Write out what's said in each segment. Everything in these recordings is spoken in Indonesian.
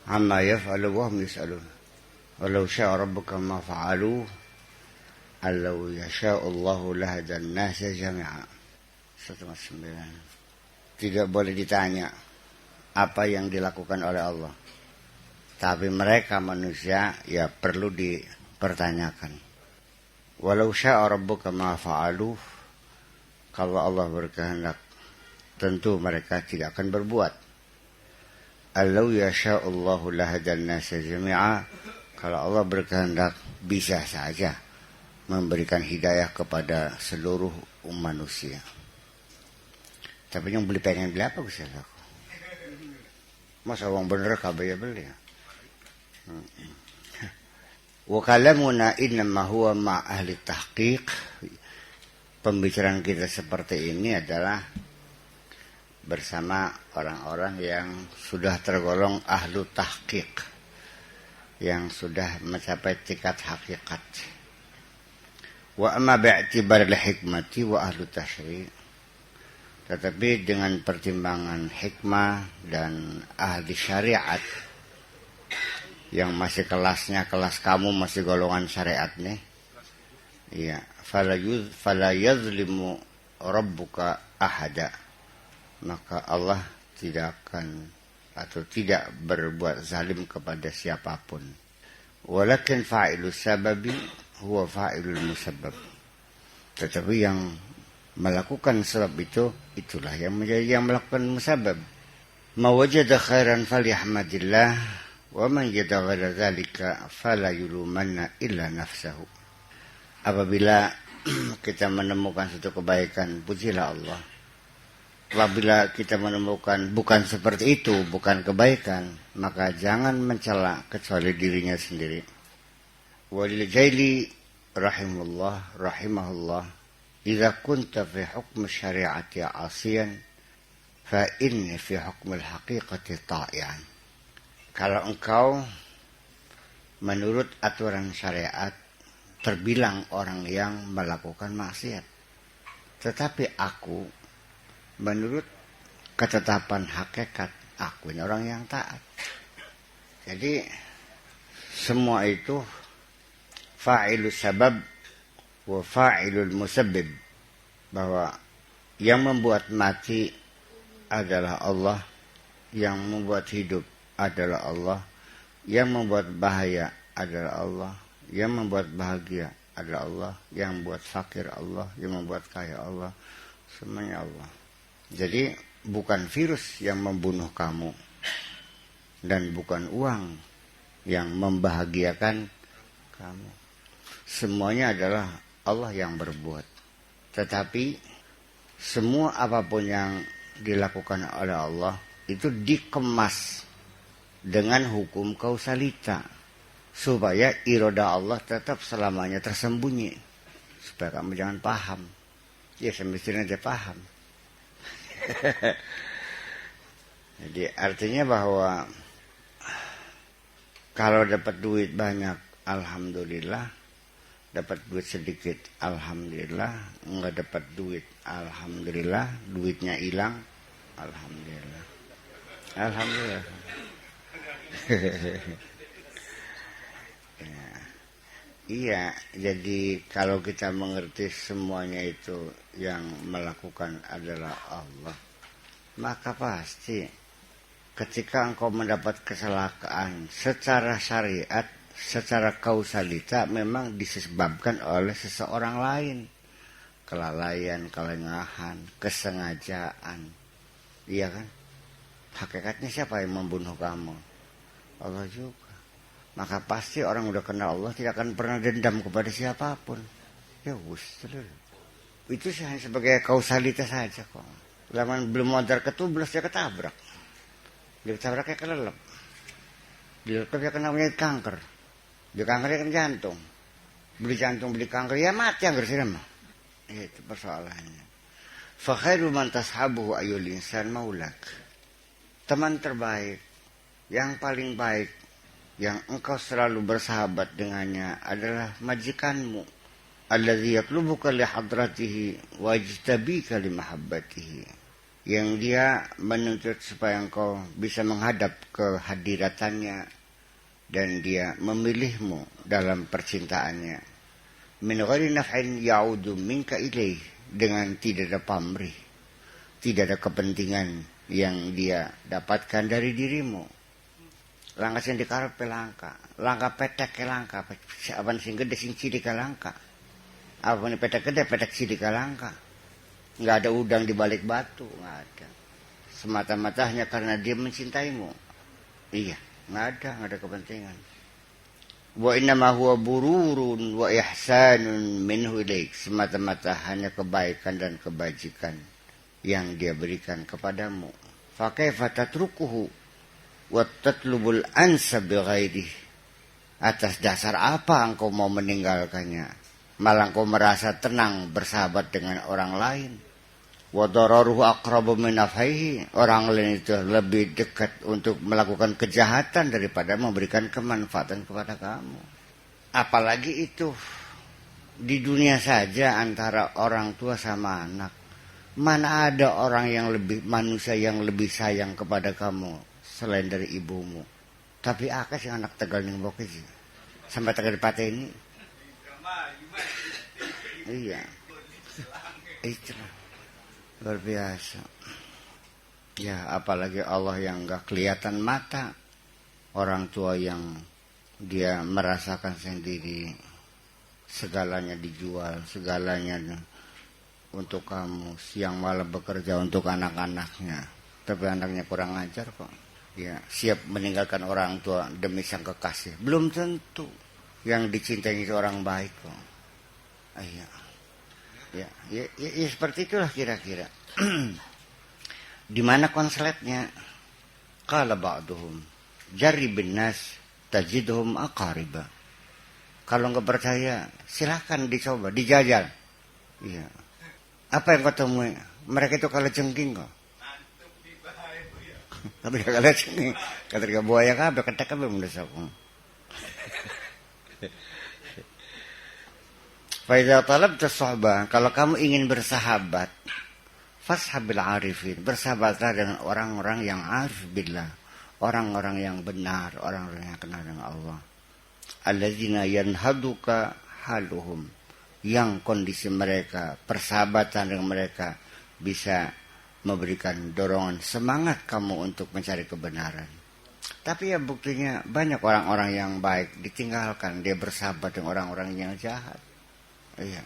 amma yaf'alu wa hum yus'alun. Walau syaa rabbuka ma fa'alu allau yasha'ullahu lahadan nasa jami'a. 109. Tidak boleh ditanya apa yang dilakukan oleh Allah, tapi mereka manusia ya perlu dipertanyakan. Walau syaa rabbuka ma fa'alu, kalau Allah berkehendak tentu mereka tidak akan berbuat. Allau yasha'ullahu lahadan nasa jami'a, kalau Allah berkehendak bisa saja memberikan hidayah kepada seluruh manusia. Tapi yang pengen beli apa bisa aku? Masa uang bener kabeh ya beli. Wa kalamuna innama huwa ma ahli tahqiq. Pembicaraan kita seperti ini adalah bersama orang-orang yang sudah tergolong ahlu tahqiq, yang sudah mencapai tingkat hakikat. Wa amma bi'tibar al-hikmati wa ahlu tashri', tetapi dengan pertimbangan hikmah dan ahli syariat, yang masih kelasnya kelas kamu masih golongan syariat nih, iya, fala yazlimu rabbuka ahada, maka Allah tidak akan atau tidak berbuat zalim kepada siapapun. Walakin fa'ilus sababi huwa fa'ilul musabbab, tetapi yang melakukan sebab itu, itulah yang menjadi yang melakukan musabab. Ma wajada khairan falyahmadillah wa man yada ghaira dzalika fala yulumanna illa nafsahu. Apabila kita menemukan suatu kebaikan, pujilah Allah. Apabila kita menemukan bukan seperti itu, bukan kebaikan, maka jangan mencela kecuali dirinya sendiri. Walil Jaili rahimahullah, idza kunta fi hukm syari'ati 'asiyan fa inni fi hukm al-haqiqati ta'ian. Kalau engkau menurut aturan syariat terbilang orang yang melakukan maksiat, tetapi aku menurut ketetapan hakikat aku ini orang yang taat. Jadi semua itu fa'ilus sabab wa fa'ilul musabbib, bahwa yang membuat mati adalah Allah, yang membuat hidup adalah Allah, yang membuat bahaya adalah Allah, yang membuat bahagia adalah Allah, yang membuat fakir Allah, yang membuat kaya Allah, semuanya Allah. Jadi bukan virus yang membunuh kamu dan bukan uang yang membahagiakan kamu. Semuanya adalah Allah yang berbuat. Tetapi semua apapun yang dilakukan oleh Allah itu dikemas dengan hukum kausalita, supaya iroda Allah tetap selamanya tersembunyi, supaya kamu jangan paham. Ya semestinya aja paham. Jadi artinya bahwa kalau dapat duit banyak, alhamdulillah. Dapat duit sedikit, alhamdulillah. Enggak dapat duit, alhamdulillah. Duitnya hilang, alhamdulillah. Alhamdulillah. Ya. Iya, jadi kalau kita mengerti semuanya itu yang melakukan adalah Allah, maka pasti ketika engkau mendapat kecelakaan secara syariat, secara kausalita memang disebabkan oleh seseorang lain. Kelalaian, kelengahan, kesengajaan. Iya kan? Hakikatnya siapa yang membunuh kamu? Allah juga. Maka pasti orang udah kenal Allah tidak akan pernah dendam kepada siapapun. Ya wustru. Itu hanya sebagai kausalitas saja kok. Laman belum modal ketublas ya ketabrak. Dia ketabraknya kelelep. Dia kena penyakit kanker. Dia kankernya kan jantung. Beli jantung, beli kanker, ya mati anggar sih mah. Itu persoalannya. Fa khairu man tashabuhu ayyul insan maulak. Teman terbaik, yang paling baik, yang engkau selalu bersahabat dengannya adalah majikanmu. Alladzi yatlubuka li hadratihi wa yajtabika li mahabbatihi. yang dia menuntut supaya engkau bisa menghadap ke hadiratannya dan dia memilihmu dalam percintaannya. Min ghairi naf'in ya'udu minka ilaih, dengan tidak ada pamrih, tidak ada kepentingan yang dia dapatkan dari dirimu. Langkah sing dikarepe langkah petek ke langkah, apan sing gede sing cilik ke langkah. Apa nih petek gede petek cilik ke langkah. Enggak ada udang di balik batu, enggak ada. Semata-mata hanya karena dia mencintaimu. Iya, enggak ada kepentingan. Wa innama huwa bururun wa ihsanun minhu ilaik, semata-mata hanya kebaikan dan kebajikan yang dia berikan kepadamu. Fa kaifa tatrukuhu wa tatlubul ansa bighairihi, atas dasar apa engkau mau meninggalkannya, malah engkau merasa tenang bersahabat dengan orang lain. Wa dararuhu aqrabu min naf'ihi, orang lain itu lebih dekat untuk melakukan kejahatan daripada memberikan kemanfaatan kepada kamu. Apalagi itu di dunia saja antara orang tua sama anak. Mana ada orang yang lebih, manusia yang lebih sayang kepada kamu selain dari ibumu. Tapi akas yang anak Tegal ning bokeh sih. Sampai Tegal pateni. Iya. Itu luar biasa. Ya, apalagi Allah yang enggak kelihatan mata. Orang tua yang dia merasakan sendiri segalanya dijual, segalanya untuk kamu, siang malam bekerja untuk anak-anaknya. Tapi anaknya kurang ajar kok. Ya, siap meninggalkan orang tua demi sang kekasih. Belum tentu yang dicintai itu orang baik kok. Iya. Ya, seperti itulah kira-kira. Di mana konsletnya? Qala ba'duhum jarribin nas tajidhum aqariba. Kalau enggak percaya, silakan dicoba, dijajal. Iya. Apa yang kau temui? Mereka itu kalau jengking kok. Tapi kalau jengking, ketika buaya kabeh ketek kabeh mendesak. Faiza talabta suhbah, kalau kamu ingin bersahabat, fashabil arifin, bersahabatlah dengan orang-orang yang arif billah, orang-orang yang benar, orang-orang yang kenal dengan Allah. Alladzina yanhaduka haluhum, yang kondisi mereka, persahabatan dengan mereka bisa memberikan dorongan semangat kamu untuk mencari kebenaran. Tapi ya buktinya banyak orang-orang yang baik ditinggalkan, dia bersahabat dengan orang-orang yang jahat. Iya,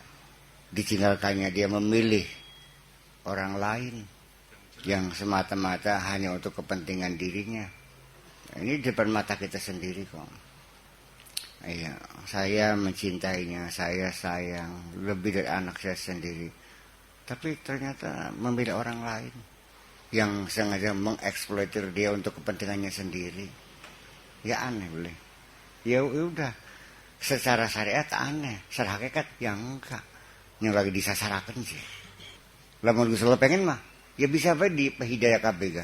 ditinggalkannya dia memilih orang lain yang semata-mata hanya untuk kepentingan dirinya. Ini di depan mata kita sendiri kok. Iya, saya mencintainya, saya sayang lebih dari anak saya sendiri. Tapi ternyata memilih orang lain yang sengaja mengeksploitir dia untuk kepentingannya sendiri. Ya aneh boleh. Ya udah. Secara syariat aneh, secara hakikat yang enggak. Yang lagi disasarakan sih. Lamun Gusti Allah pengen mah, ya bisa bae di hidayah kabeh.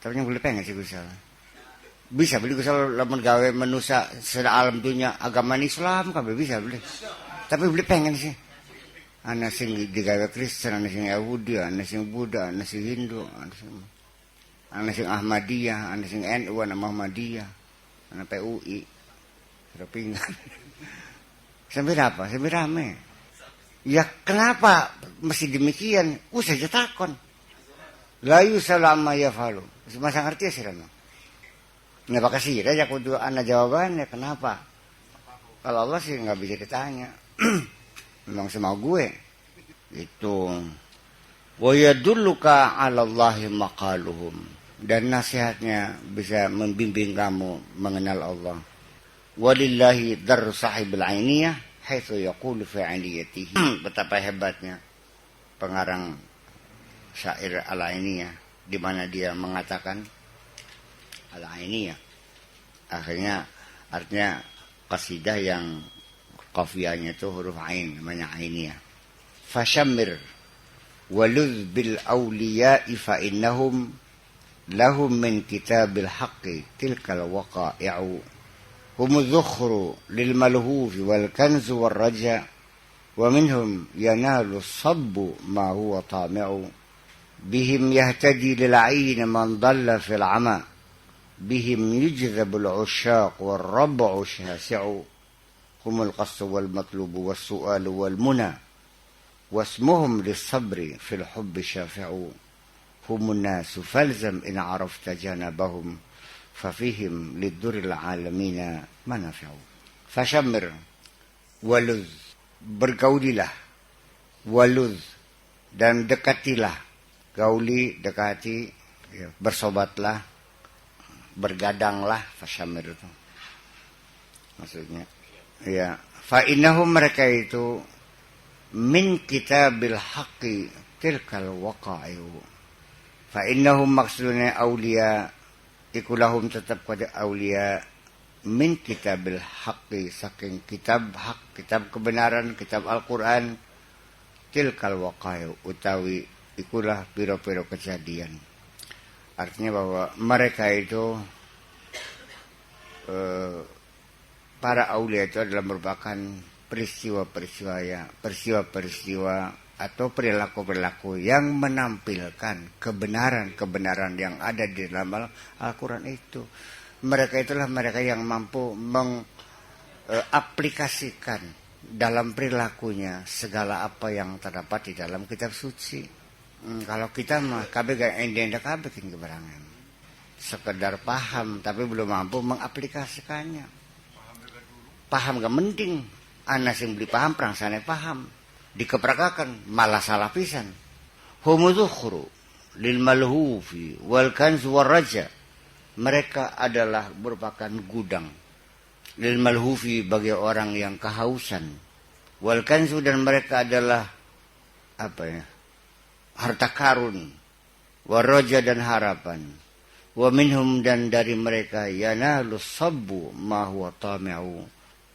Tapi yang boleh pengen sih Gusti Allah. Bisa beli Gusti Allah lamun gawe manusia alam dunia agama Islam kabeh bisa boleh. Tapi boleh pengen sih. Ana sing digawe Kristen, ana sing Yahudi, ana sing Buddha, ana sing Hindu, ana sing Ahmadiyah, ana sing NU, ana Muhammadiyah, ana PUI. Terpingan. Sampai apa? Sampai rame. Ya kenapa mesti demikian? Saja takon. La yusalama yafalu. Masa ngerti ya sih Rano? Nggak bakal sih. Ya kudu anak jawabannya. Kenapa? Kalau Allah sih nggak bisa ditanya. Memang semau gue. Itu. Wa yadulluka 'ala Allahi maqaluhum. Dan nasihatnya bisa membimbing kamu mengenal Allah. Walillahi dar sahibul ainiyah haitsu yaqulu fi ainiyatihi. Betapa hebatnya pengarang syair al-ainiyah di mana dia mengatakan al-ainiyah. Akhirnya artinya qasidah yang qafiyahnya itu huruf ain, namanya ainiyah. Fashammir waludh bil awliya'i fa innahum lahum min kitabil haqqi tilkal waqa'i'u. هم الذخر للملهوف والكنز والرجاء ومنهم ينال الصب ما هو طامع bihim yahtadi lil ayn man dhalla fil ama bihim yujzabul usyaq wal rab'u syasi'u humul qasdu wal matlubu was su'alu wal muna wasmuhum lis sabri fil hubbi syafi'u humun nasu falzam in arafta janabahum fafihim liduril alamina manafi'u. Fashammir waluz, bergaulilah, waluz, dan dekatilah. Gauli, dekati, ya, bersobatlah, bergadanglah. Fashammir itu maksudnya, ya, fa'innahum, mereka itu min kitabil haqqi tilkal waqa'iu. Fa'innahum, maksudnya aulia, ikulahum tetap pada aulia min kitabil haqqi, saking kitab hak, kitab kebenaran, kitab Al-Quran, tilkal waqa'iu, utawi ikulah piro-piro kejadian. Artinya bahwa mereka itu para aulia itu adalah merupakan peristiwa-peristiwa atau perilaku-perilaku yang menampilkan kebenaran-kebenaran yang ada di dalam Al-Quran itu. Mereka itulah mereka yang mampu mengaplikasikan dalam perilakunya segala apa yang terdapat di dalam kitab suci. Kalau kita mah kabeh gak ende-ende kabeh keberangan. Sekedar paham tapi belum mampu mengaplikasikannya. Paham gak mending. Anak yang beli paham perangsane paham. Dikeprakakan malah salah pisan. Humuzukhru lil malhufi wal kanz war raja. Mereka adalah merupakan gudang lil malhufi, bagi orang yang kehausan, wal kanzu, dan mereka adalah harta karun, waraja, dan harapan, wa minhum, dan dari mereka yanalu sabbu ma huwa tami'u,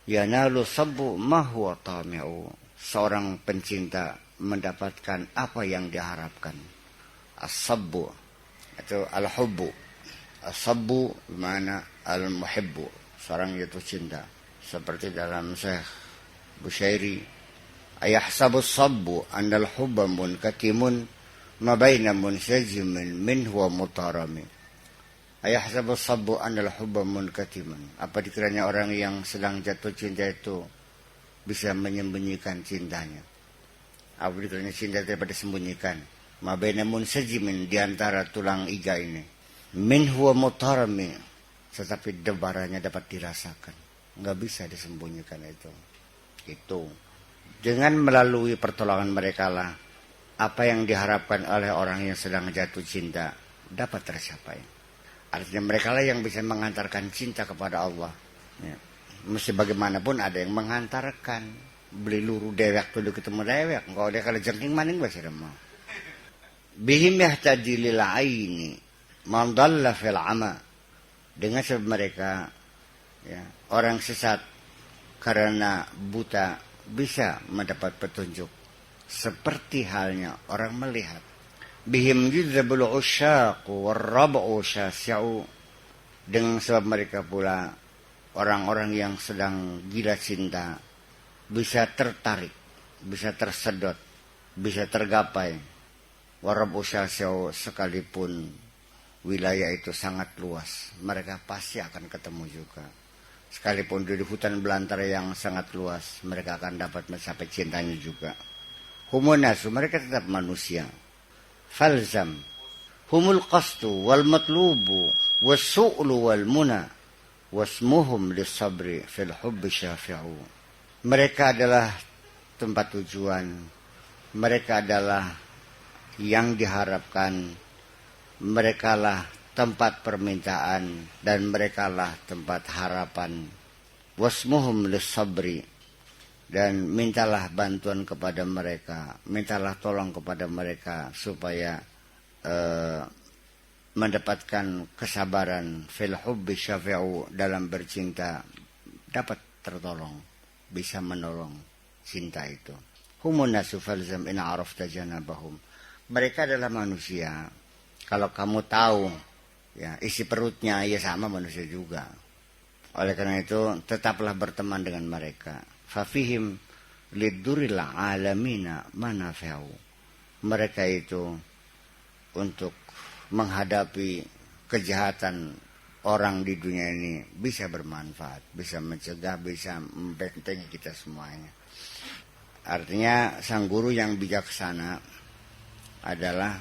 yanalu sabbu ma huwa tami'u, seorang pencinta mendapatkan apa yang diharapkan. As-sabbu atau al-hubbu. As-sabbu bermakna al-muhibbu, seorang jatuh cinta. Seperti dalam Syekh Bushairi, ayahsabu as-sabbu annal hubba munkatimun ma baina munsajimin min huwa mutarami. Ayahsabu as-sabbu annal hubba munkatimun. Apa dikiranya orang yang sedang jatuh cinta itu bisa menyembunyikan cintanya? Apa dikiranya cinta daripada sembunyikan? Ma baina munsajimin, di antara tulang iga ini. Min huwa mutarami, tetapi debarannya dapat dirasakan, nggak bisa disembunyikan itu. Dengan melalui pertolongan mereka lah apa yang diharapkan oleh orang yang sedang jatuh cinta dapat tercapai. Artinya mereka lah yang bisa mengantarkan cinta kepada Allah, ya. Mesti bagaimanapun ada yang menghantarkan. Beli luru dewek tuh ketemu dewek, kalau dia kalau jengking maning bahasa mau. Bihim yahtadi lil aini man dhalla fil ama, dengan sebab mereka, ya, orang sesat karena buta bisa mendapat petunjuk, seperti halnya orang melihat. Bihim yudzabul usyaq warrab'u syasi'u, dengan sebab mereka pula orang-orang yang sedang gila cinta bisa tertarik, bisa tersedot, bisa tergapai. Warrab'u syasi'u, sekalipun wilayah itu sangat luas, mereka pasti akan ketemu juga. Sekalipun di hutan belantara yang sangat luas, mereka akan dapat mencapai cintanya juga. Humunasu, mereka tetap manusia. Falzam humul qasdu wal matlubu was su'lu wal muna wasmuhum lis sabri fil hubbi syafi'u. Mereka adalah tempat tujuan, mereka adalah yang diharapkan, merekalah tempat permintaan, dan merekalah tempat harapan. Wasmuhum lis-sabri, dan mintalah bantuan kepada mereka, mintalah tolong kepada mereka supaya mendapatkan kesabaran. Fil hubbi syafi'u, dalam bercinta dapat tertolong, bisa menolong cinta itu. Humun nasu falzam in arafta janabahum. Mereka adalah manusia. Kalau kamu tahu, ya, isi perutnya, ya sama manusia juga. Oleh karena itu tetaplah berteman dengan mereka. Fafihim liduril alamina manafi'u. Mereka itu untuk menghadapi kejahatan orang di dunia ini bisa bermanfaat, bisa mencegah, bisa membentengi kita semuanya. Artinya sang guru yang bijaksana adalah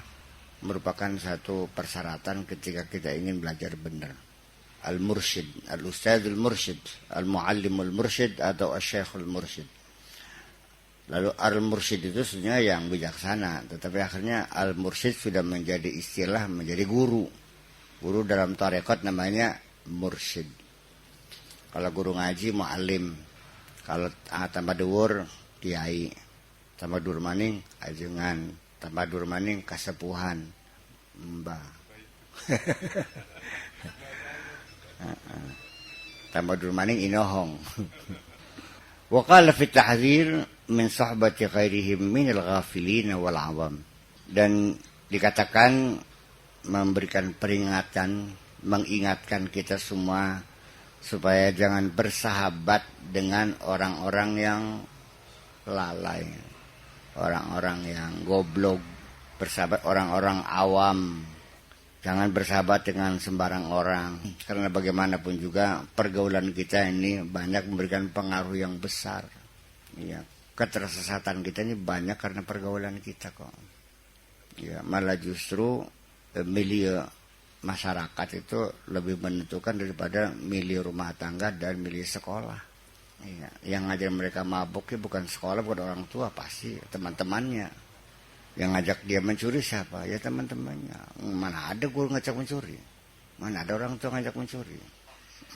merupakan satu persyaratan ketika kita ingin belajar benar. Al-mursyid, al-ustadzul mursyid, al-muallimul mursyid atau asy-syaikhul mursyid. Lalu al-mursyid itu sebenarnya yang bijaksana, tetapi akhirnya al-mursyid sudah menjadi istilah, menjadi guru. Guru dalam tarekat namanya mursyid. Kalau guru ngaji muallim, kalau tambah dhuwur kiai, tambah dhuwur maning ajengan, tambah dhuwur maning kasepuhan mbah. Tambah dhuwur maning inohong. Wa qala fi tahdzir min sahbati ghairihim min al-ghafilin wal 'awam. Dan dikatakan memberikan peringatan, mengingatkan kita semua supaya jangan bersahabat dengan orang-orang yang lalai, orang-orang yang goblok, bersahabat orang-orang awam. Jangan bersahabat dengan sembarang orang, karena bagaimanapun juga pergaulan kita ini banyak memberikan pengaruh yang besar. Ya, ketersesatan kita ini banyak karena pergaulan kita kok. Ya, malah justru milieu masyarakat itu lebih menentukan daripada milieu rumah tangga dan milieu sekolah. Ya, yang ngajar mereka mabuk ya bukan sekolah, bukan orang tua, pasti teman-temannya. Yang ngajak dia mencuri siapa? Ya teman-temannya. Mana ada guru ngajak mencuri? Mana ada orang tua ngajak mencuri?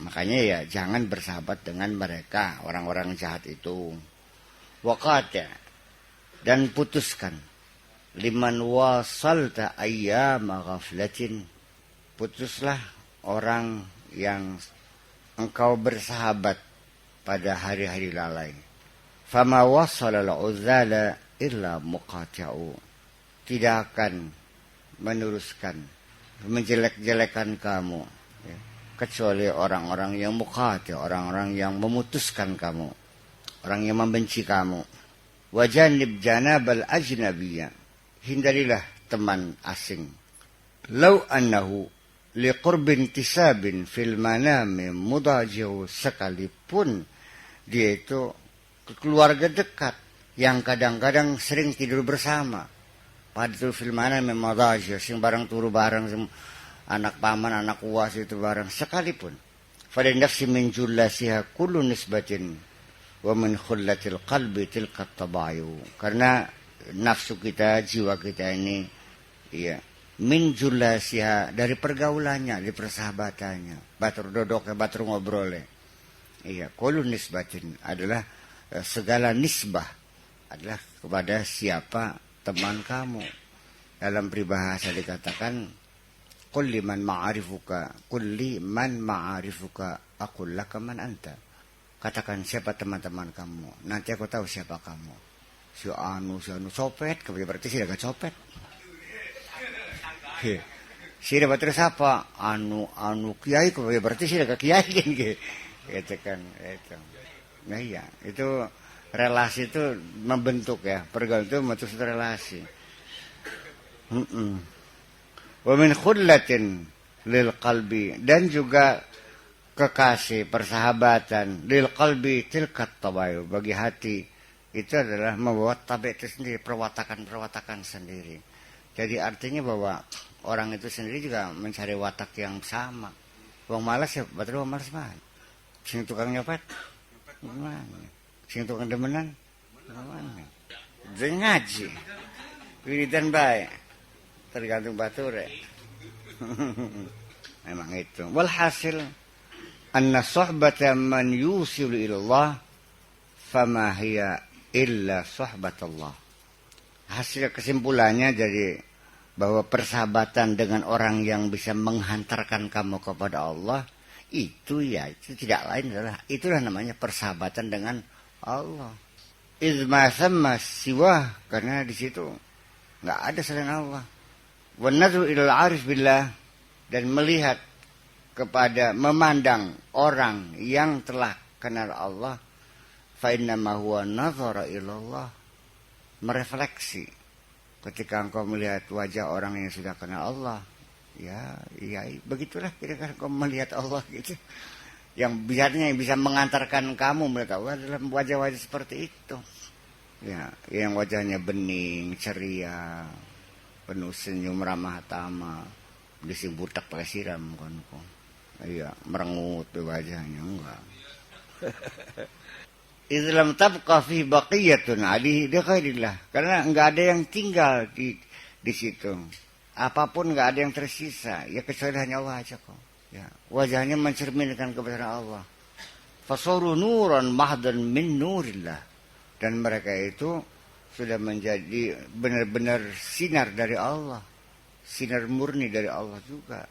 Makanya ya jangan bersahabat dengan mereka, orang-orang jahat itu. Waqata, dan putuskan. Liman wasalta ayyama ghaflatin, putuslah orang yang engkau bersahabat pada hari-hari lalai. Fama wasala al-uzala illa muqati'u, tidak akan meneruskan menjelek-jelekan kamu ya, kecuali orang-orang yang muqati', orang-orang yang memutuskan kamu, orang yang membenci kamu. Wajanib janabal ajnabiyya, hindarilah teman asing. Lau annahu liqurbin tisabin fil manami mudaji'u, sekalipun dia itu keluarga dekat yang kadang-kadang sering tidur bersama. Padahal fil manami mudaji'u, sing barang turu bareng, anak paman, anak uas itu bareng sekalipun. Fa nafsi min jullasiha kullu nisbatin wa min khullatil qalbi tilka tabayu, karena nafsu kita, jiwa kita ini ya min julasiha, dari pergaulannya, dari persahabatannya, batur dodoknya, batur ngobrolnya. Iya, kullu nisbatin adalah segala nisbah adalah kepada siapa teman kamu. Dalam peribahasa dikatakan kulli man ma'arifuka aqul laka man anta. Katakan siapa teman-teman kamu, nanti aku tahu siapa kamu. Si anu copet, berarti sih agak copet. Si dapat terus apa? Anu kiai, berarti sih agak kiai kan gitu kan itu. Nah iya, itu relasi itu membentuk ya, pergaulan itu membentuk relasi. Wa min khullatin lil qalbi, dan juga kekasih, persahabatan lil qalbi tilkat tabayu, bagi hati itu adalah membawa tabiat itu sendiri, perwatakan sendiri. Jadi artinya bahwa orang itu sendiri juga mencari watak yang sama. Wong malas ya, betul wong malas mah. Sing tukang nyopet, gimana? Sing tukang demenan, gimana? Jeung ngaji, wiridan bae, tergantung bature. Memang itu. Walhasil, anna sohbata man yusilu ilallah, fama hiya illa sohbatullah. Hasil kesimpulannya jadi bahwa persahabatan dengan orang yang bisa menghantarkan kamu kepada Allah itu tidak lain adalah itulah namanya persahabatan dengan Allah. Izma sama siwa, karena di situ nggak ada selain Allah. Wa nadru ilal arif billah, dan melihat kepada, memandang orang yang telah kenal Allah, fa innama huwa nazara ilallah, merefleksi ketika engkau melihat wajah orang yang sudah kenal Allah, ya begitulah kira-kira engkau melihat Allah gitu. Yang biasanya bisa mengantarkan kamu melihat Allah dalam wajah-wajah seperti itu. Ya, yang wajahnya bening, ceria, penuh senyum, ramah tamah, disibutak pakai siram kan kok. Iya, merengut wajahnya enggak. Islam tabqa fi baqiyatun ali dighairillah. Karena enggak ada yang tinggal di situ. Apapun enggak ada yang tersisa, ya kecuali hanya Allah aja kok. Ya, wajahnya mencerminkan kebesaran Allah. Fasaru nuran mahdan min nurillah. Dan mereka itu sudah menjadi benar-benar sinar dari Allah. Sinar murni dari Allah juga.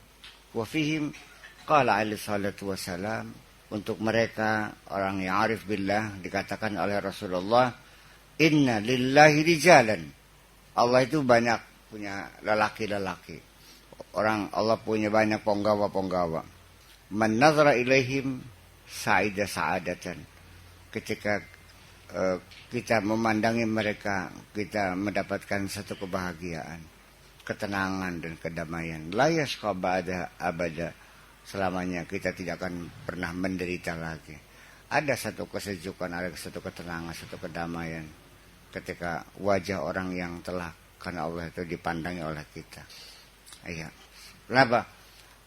Wa fihim qala alaihi salatu wassalam, untuk mereka orang yang arif billah dikatakan oleh Rasulullah, inna lillahi rijalan. Allah itu banyak punya lelaki-lelaki. Orang Allah punya banyak penggawa-penggawa. Man nazara ilaihim sa'ida sa'adatan. Ketika kita memandangi mereka, kita mendapatkan satu kebahagiaan, ketenangan dan kedamaian. La yashqa ba'da abada. Selamanya kita tidak akan pernah menderita lagi. Ada satu kesejukan, ada satu ketenangan, satu kedamaian ketika wajah orang yang telah karena Allah itu dipandangi oleh kita. Iya. Kenapa?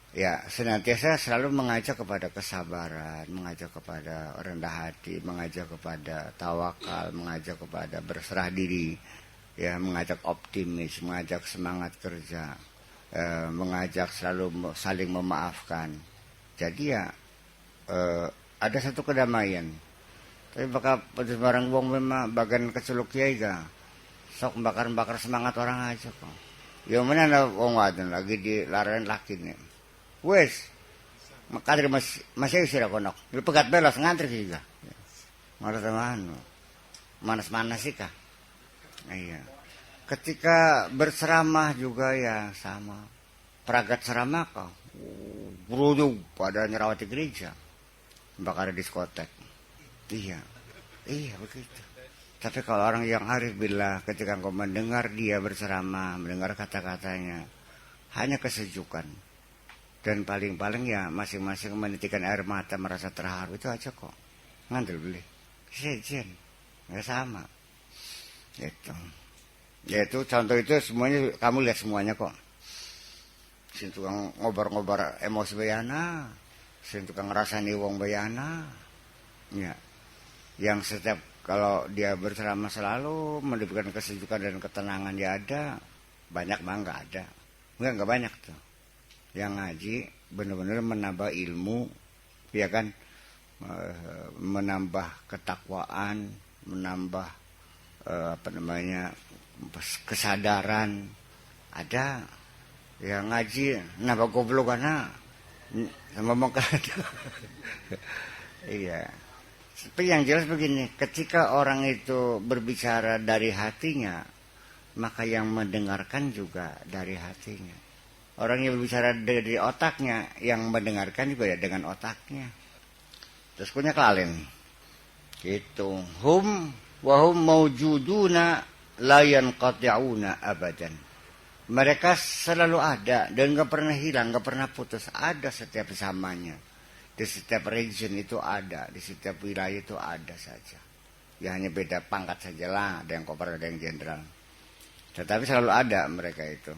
Ya, senantiasa selalu mengajak kepada kesabaran, mengajak kepada rendah hati, mengajak kepada tawakal, mengajak kepada berserah diri, ya, mengajak optimis, mengajak semangat kerja, mengajak selalu saling memaafkan. Jadi ya ada satu kedamaian. Tapi bakal pada barang wong memang bagian keceluk kiai ga. Sok bakar-bakar semangat orang aja kok. Ya mana ada wong wadon lagi di larangan laki nih. Wes, makadri masih sira konok. Lu pegat belas ngantri juga. Malas teman. Manas-manas sih kah? Iya. Ketika berceramah juga ya sama. Peragat ceramah kok. Beruduk pada nyerawati gereja. Bakar diskotek. Iya. Iya begitu. Tapi kalau orang yang arif billah, ketika engkau mendengar dia berceramah, mendengar kata-katanya, hanya kesejukan. Dan paling-paling ya masing-masing menitikan air mata, merasa terharu, itu aja kok. Ngantul beli. Sejen. Nggak sama. Itu. Ya itu contoh itu semuanya, kamu lihat semuanya kok. Sin tukang ngobar-ngobar emosi bayana. Sin tukang ngerasani wong bayana. Ya. Yang setiap kalau dia berceramah selalu mendapatkan kesejukan dan ketenangan dia ada, banyak mah enggak ada. Enggak banyak tuh. Yang ngaji benar-benar menambah ilmu, ya kan, menambah ketakwaan, menambah kesadaran. Ada yang ngaji nambah goblok karena sama mongkar. Iya. Tapi yang jelas begini, ketika orang itu berbicara dari hatinya, maka yang mendengarkan juga dari hatinya. Orang yang berbicara dari otaknya, yang mendengarkan juga ya dengan otaknya. Terus punya kalian. Gitu. Hum wahum maujuduna la yanqati'una abadan. Mereka selalu ada dan gak pernah hilang, gak pernah putus. Ada setiap zamannya. Di setiap region itu ada, di setiap wilayah itu ada saja. Ya hanya beda pangkat sajalah, ada yang kopral, ada yang jenderal. Tetapi selalu ada mereka itu.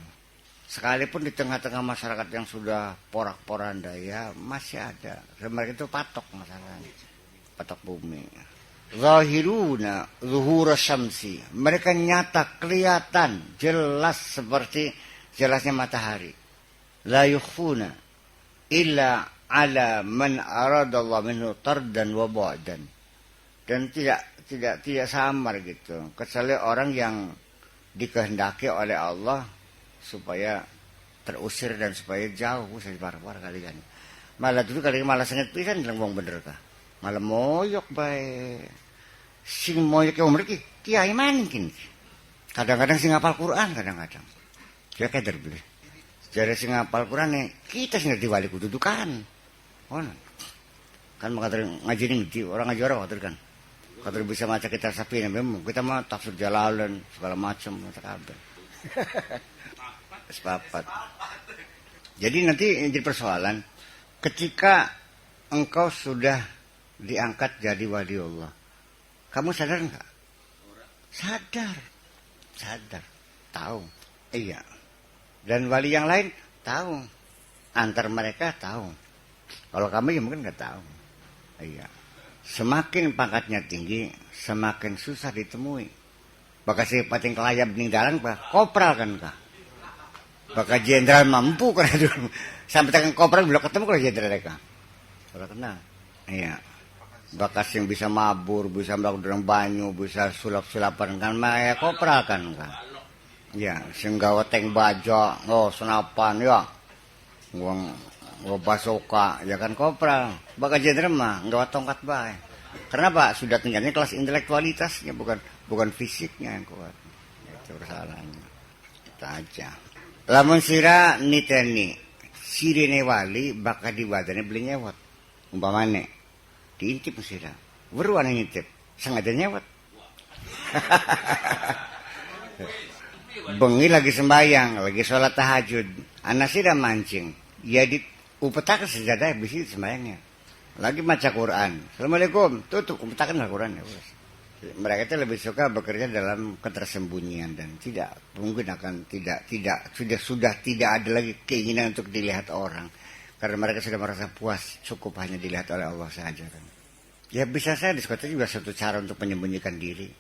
Sekalipun di tengah-tengah masyarakat yang sudah porak-poranda ya masih ada. Mereka itu patok masalahnya, patok bumi. Zahiruna zuhura syamsi. Mereka nyata, kelihatan, jelas seperti jelasnya matahari. La yukhfuna illa ala man aradallah minhu tardan wa ba'dan. Dan tidak samar gitu, kecuali orang yang dikehendaki oleh Allah supaya terusir dan supaya jauh saya par-par kali kan. Malah dulu kali malah sangat pisan bilang wong bener kah. Malah moyok bae. Sing moyok ke umur kiai maning. Kadang-kadang sing hafal Quran kadang-kadang. Dia keder beli. Jadi sing hafal Quran nih kita sing ngerti wali kududukan. Oh, kan mengatakan ngaji ini orang ngaji orang kan. Kalau bisa maca kita sapi memang kita mah tafsir Jalalain segala macam macam kabar. Sepapat. Jadi nanti yang jadi persoalan ketika engkau sudah diangkat jadi wali Allah. Kamu sadar enggak? Sadar. Sadar. Tahu. Iya. Dan wali yang lain tahu. Antar mereka tahu. Kalau kamu ya mungkin enggak tahu. Iya. Semakin pangkatnya tinggi, semakin susah ditemui. Bakal si pating kelayap peninggalan, kopral kan kah? Bakal jenderal mampu kan dulu. Sampai tekan kopral belum ketemu kalau jenderal mereka. Kalau kenal. Iya. Bakas yang bisa mabur, bisa melakukan banyu, bisa sulap-sulapan kan maya kopral kan kan. Ya, sing gawe teng baja, senapan ya. Wong basoka ya kan kopral. Bakal jenderal mah gawe tongkat bae. Karena Pak sudah tinggalnya kelas intelektualitasnya bukan fisiknya yang kuat. Itu persoalannya. Kita aja. Lamun sira niteni sirine wali bakal diwadane beli nyewot. Umpamane diintip sira. Weruan ngintip, sengaja nyewot. Bengi lagi sembahyang, lagi sholat tahajud. Anak sira mancing. Ya di upetakan sejadah bisi sembahyangnya. Lagi baca Quran. Assalamualaikum. Tutup upetakan Al-Quran ya. Mereka itu lebih suka bekerja dalam ketersembunyian dan tidak menggunakan sudah tidak ada lagi keinginan untuk dilihat orang karena mereka sudah merasa puas cukup hanya dilihat oleh Allah saja kan. Ya bisa saya diskotek juga satu cara untuk menyembunyikan diri.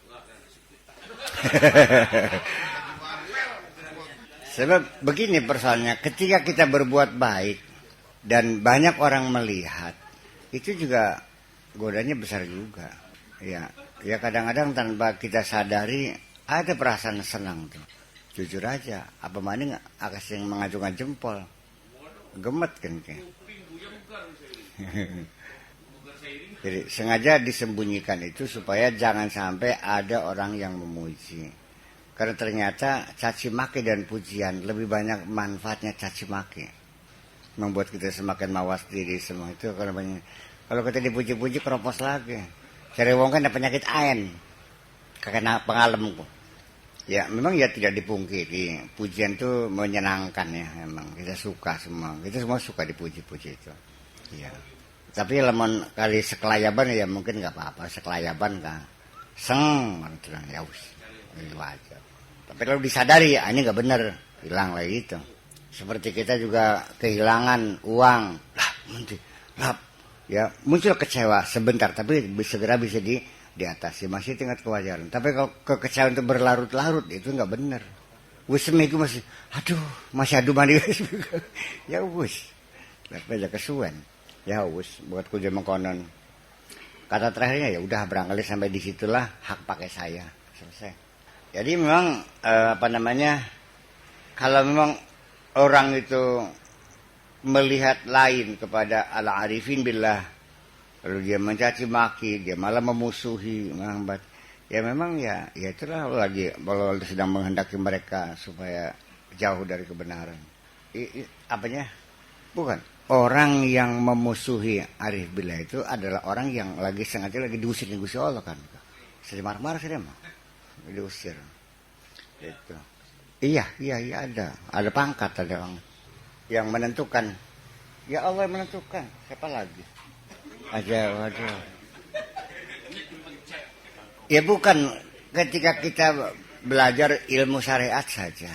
Sebab begini persoalannya, ketika kita berbuat baik dan banyak orang melihat, itu juga godanya besar juga. Ya kadang-kadang tanpa kita sadari ada perasaan senang tuh. Jujur aja, apa maning akas yang mengacungkan jempol. Gemet kan kayak. Jadi sengaja disembunyikan itu supaya jangan sampai ada orang yang memuji. Karena ternyata caci maki dan pujian lebih banyak manfaatnya caci maki. Membuat kita semakin mawas diri semua itu kalau kita dipuji-puji keropos lagi. Cari wong kan ada penyakit ain. Karena pengalem kok. Ya memang ya tidak dipungkiri. Pujian itu menyenangkan ya memang. Kita suka semua. Kita semua suka dipuji-puji itu. Ya. Tapi lemon kali sekelayaban ya mungkin nggak apa-apa. Sekelayaban kan. Seng. Ya us. Ini wajar. Tapi kalau disadari ya ini nggak benar. Hilang lagi itu. Seperti kita juga kehilangan uang. Lah. Ya muncul kecewa sebentar tapi segera bisa diatasi, masih tingkat kewajaran. Tapi kalau kekecewaan itu berlarut-larut itu nggak benar. Wis seminggu masih adu mandi. Ya wis, aja kesuwen. Ya wis, buat kudu mengkonon. Kata terakhirnya ya udah barangkali sampai disitulah hak pakai saya selesai. Jadi memang kalau memang orang itu melihat lain kepada al-arifin billah, lalu dia mencaci maki, dia malah memusuhi, menghambat. Ya memang ya itulah lagi kalau sedang menghendaki mereka supaya jauh dari kebenaran. Apanya? Bukan. Orang yang memusuhi arif billah itu adalah orang yang sengaja diusir Allah kan. Sedih marah-marah sedih mah. Diusir. Itu. Iya ada pangkat ada orang yang menentukan. Ya Allah yang menentukan. Siapa lagi? Waduh. Ya bukan ketika kita belajar ilmu syariat saja.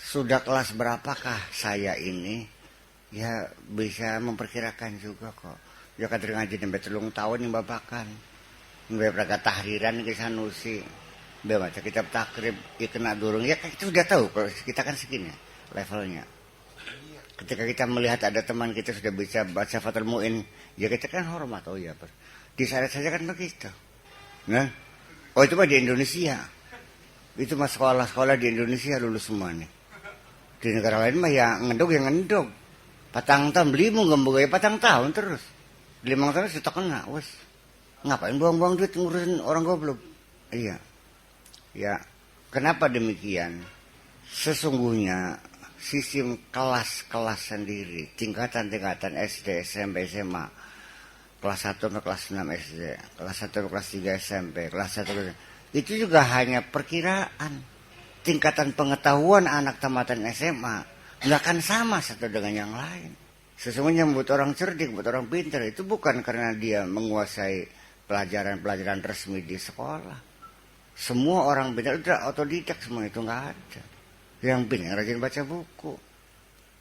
Sudah kelas berapakah saya ini? Ya bisa memperkirakan juga kok. Ya kadang ngaji sampai 3 tahun yang babakan. Mbak berangkat tahriran ke Sanusi. Mbak baca kitab takrib. Ya kena durung. Ya kita sudah tahu kalau kita kan segini levelnya. Ketika kita melihat ada teman kita sudah bisa baca Fathul Mu'in, ya kita kan hormat. Oh ya, di syariat saja kan begitu. Nah, itu mah di Indonesia. Itu mah sekolah-sekolah di Indonesia lulus semua nih. Di negara lain mah ya ngendog. Patang tahun beli mau gembung ya patang tahun terus. 5 tahun sudah kena, wes. Ngapain buang-buang duit ngurusin orang goblok? Iya. Ya, kenapa demikian? Sesungguhnya sistem kelas-kelas sendiri, tingkatan-tingkatan SD, SMP, SMA, kelas 1 sampai kelas 6 SD, kelas 1 sampai kelas 3 SMP, kelas 1 itu juga hanya perkiraan. tingkatan pengetahuan anak tamatan SMA nggak akan sama satu dengan yang lain. Sesungguhnya membuat orang cerdik, membuat orang pintar itu bukan karena dia menguasai pelajaran-pelajaran resmi di sekolah. Semua orang pintar itu otodidak, semua itu nggak ada. Yang pintar rajin baca buku.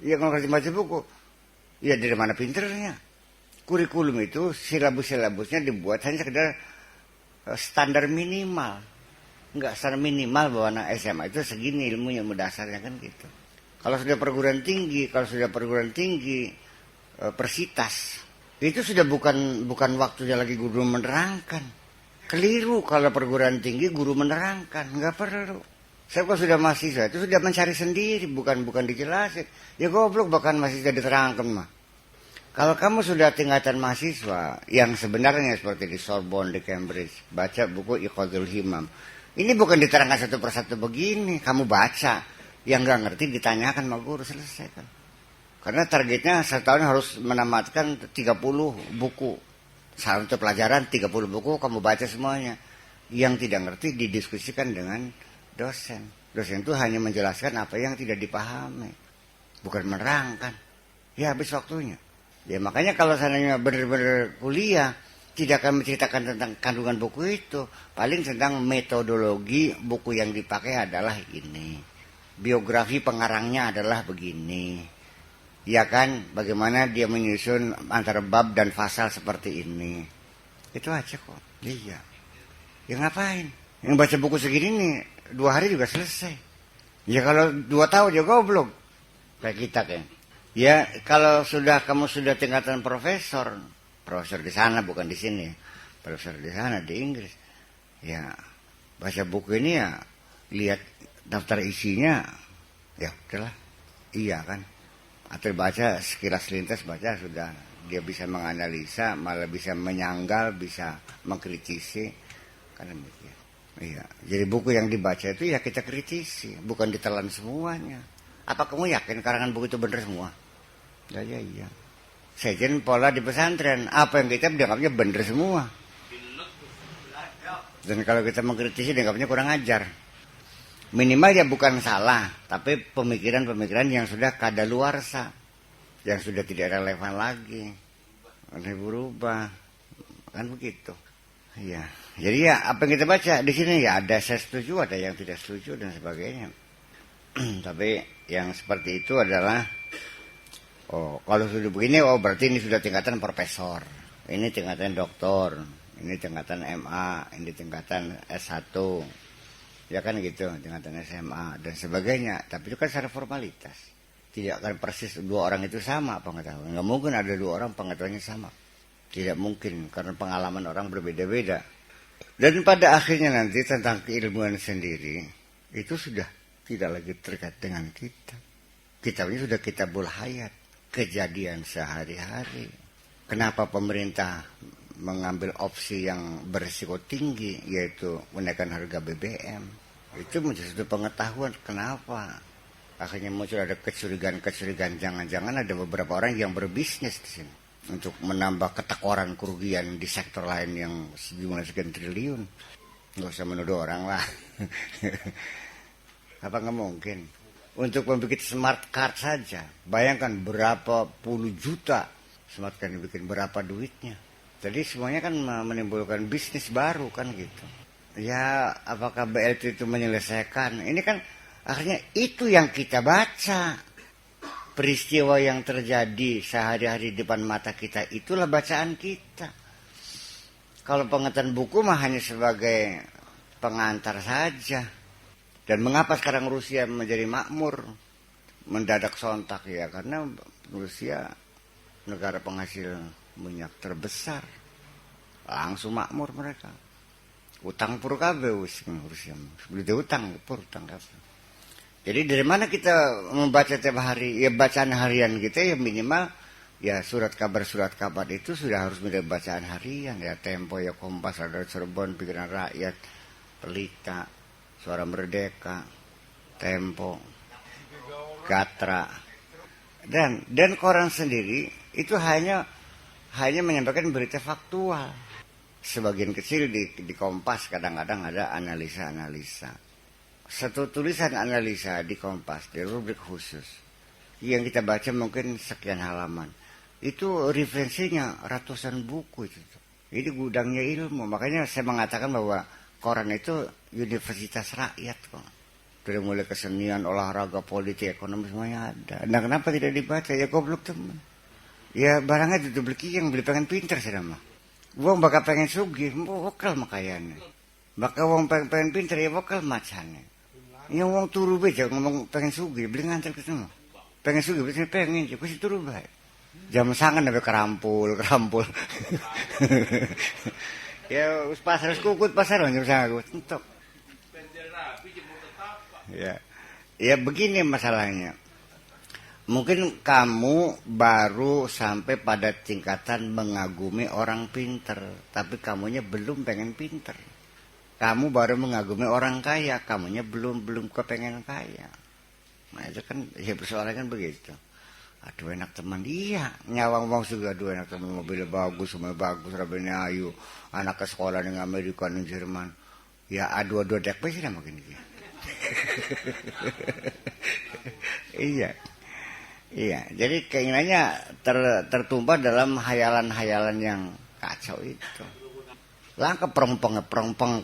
Yang rajin baca buku, ya dari mana pinternya? Kurikulum itu silabus-silabusnya dibuat hanya sekedar standar minimal. Enggak, standar minimal bahwa anak SMA itu segini ilmunya dasarnya kan gitu. Kalau sudah perguruan tinggi, persitas, itu sudah bukan waktunya lagi guru menerangkan. Keliru kalau perguruan tinggi guru menerangkan, enggak perlu. Saya kalau sudah mahasiswa itu sudah mencari sendiri, bukan dijelasin. Ya goblok bahkan masih sudah diterangkan mah. Kalau kamu sudah tingkatan mahasiswa yang sebenarnya seperti di Sorbonne, di Cambridge, baca buku Iqadul Himam. Ini bukan diterangkan satu persatu begini, kamu baca. Yang nggak ngerti ditanyakan sama guru, selesai kan. Karena targetnya setahun harus menamatkan 30 buku. Satu pelajaran 30 buku kamu baca semuanya. Yang tidak ngerti didiskusikan dengan dosen. Dosen itu hanya menjelaskan apa yang tidak dipahami. Bukan menerangkan. Ya habis waktunya. Ya makanya kalau seandainya benar-benar kuliah, tidak akan menceritakan tentang kandungan buku itu. Paling tentang metodologi buku yang dipakai adalah ini. Biografi pengarangnya adalah begini. Ya kan, bagaimana dia menyusun antara bab dan pasal seperti ini. Itu aja kok. Iya. Ya ngapain? Yang baca buku segini nih 2 hari juga selesai. Ya kalau 2 tahun ya goblok. Kayak kita kan. Ya kalau kamu sudah tingkatan profesor di sana bukan di sini, profesor di sana di Inggris, ya baca buku ini ya lihat daftar isinya, ya udahlah, iya kan, atau baca sekilas lintas baca sudah, dia bisa menganalisa, malah bisa menyanggal, bisa mengkritisi, kan demikian. Iya, jadi buku yang dibaca itu ya kita kritisi, bukan ditelan semuanya. Apa kamu yakin karangan buku itu benar semua? Ya iya. Sejen pola di pesantren, apa yang kita dianggapnya benar semua. Dan kalau kita mengkritisi dianggapnya kurang ajar. Minimal ya bukan salah, tapi pemikiran-pemikiran yang sudah kadaluarsa, yang sudah tidak relevan lagi, berubah, kan begitu. Iya. Jadi ya apa yang kita baca di sini ya ada saya setuju, ada yang tidak setuju dan sebagainya. Tapi yang seperti itu adalah kalau sudah begini, berarti ini sudah tingkatan profesor, ini tingkatan doktor, ini tingkatan MA, ini tingkatan S1, ya kan gitu, tingkatan SMA dan sebagainya. Tapi itu kan secara formalitas, tidak akan persis 2 orang itu sama pengetahuan. Nggak mungkin ada 2 orang pengetahuannya sama, tidak mungkin karena pengalaman orang berbeda-beda. Dan pada akhirnya nanti tentang keilmuan sendiri itu sudah tidak lagi terkait dengan kita. Kitabnya sudah kitabul hayat. Kejadian sehari-hari. Kenapa pemerintah mengambil opsi yang berisiko tinggi, yaitu menaikkan harga BBM? Itu menjadi satu pengetahuan kenapa. Akhirnya muncul ada kecurigaan, jangan-jangan ada beberapa orang yang berbisnis di sini untuk menambah ketakoran kerugian di sektor lain yang sejumlah sekian triliun. Nggak usah menuduh orang lah. Apa nggak mungkin? Untuk membuat smart card saja, bayangkan berapa puluh juta smart card dibikin, berapa duitnya. Jadi semuanya kan menimbulkan bisnis baru kan gitu. Ya apakah BLT itu menyelesaikan? Ini kan akhirnya itu yang kita baca. Peristiwa yang terjadi sehari-hari di depan mata kita, itulah bacaan kita. Kalau pengetahuan buku mah hanya sebagai pengantar saja. Dan mengapa sekarang Rusia menjadi makmur mendadak sontak ya? Karena Rusia negara penghasil minyak terbesar, langsung makmur mereka. Utang pur kabeh Rusia, beli utang pur utang kabeh. Jadi dari mana kita membaca tiap hari? Ya bacaan harian kita ya minimal ya surat kabar itu sudah harus menjadi bacaan harian ya. Tempo ya, Kompas, Radar Cirebon, Pikiran Rakyat, Pelita, Suara Merdeka, Tempo, Gatra, dan koran sendiri itu hanya menyampaikan berita faktual. Sebagian kecil di Kompas kadang-kadang ada analisa-analisa. satu tulisan analisa di Kompas, di rubrik khusus, yang kita baca mungkin sekian halaman, itu referensinya ratusan buku itu. Jadi gudangnya ilmu. Makanya saya mengatakan bahwa koran itu universitas rakyat kok. Dari mulai kesenian, olahraga, politik, ekonomi semuanya ada. Nah kenapa tidak dibaca? Ya goblok teman. Ya barangnya itu beli yang beli pengen pinter sih mah. Wong bakal pengen sugih, vokal makayane. Bakal wong pengen pinter ya vokal macane. Yang wong turu beja ngomong pengen sugih, beli nganter ke semua. Pengen sugih, pengen sih, kusi turu bae. Jam sangan sampai kerampul. Ya pasar kukut pasar jam sangan entok. Ya begini masalahnya. Mungkin kamu baru sampai pada tingkatan mengagumi orang pinter, tapi kamunya belum pengen pinter. Kamu baru mengagumi orang kaya, kamunya belum kepengen kaya. Nah itu kan ya persoalannya kan begitu. Aduh enak teman, iya nyawang mau juga aduh enak teman, mobil bagus, semua bagus, rabenya ayu, anak ke sekolah di Amerika, di Jerman. Ya aduh dek sih makin gitu. Iya, jadi keinginannya tertumpah dalam hayalan-hayalan yang kacau itu. Langkah perempeng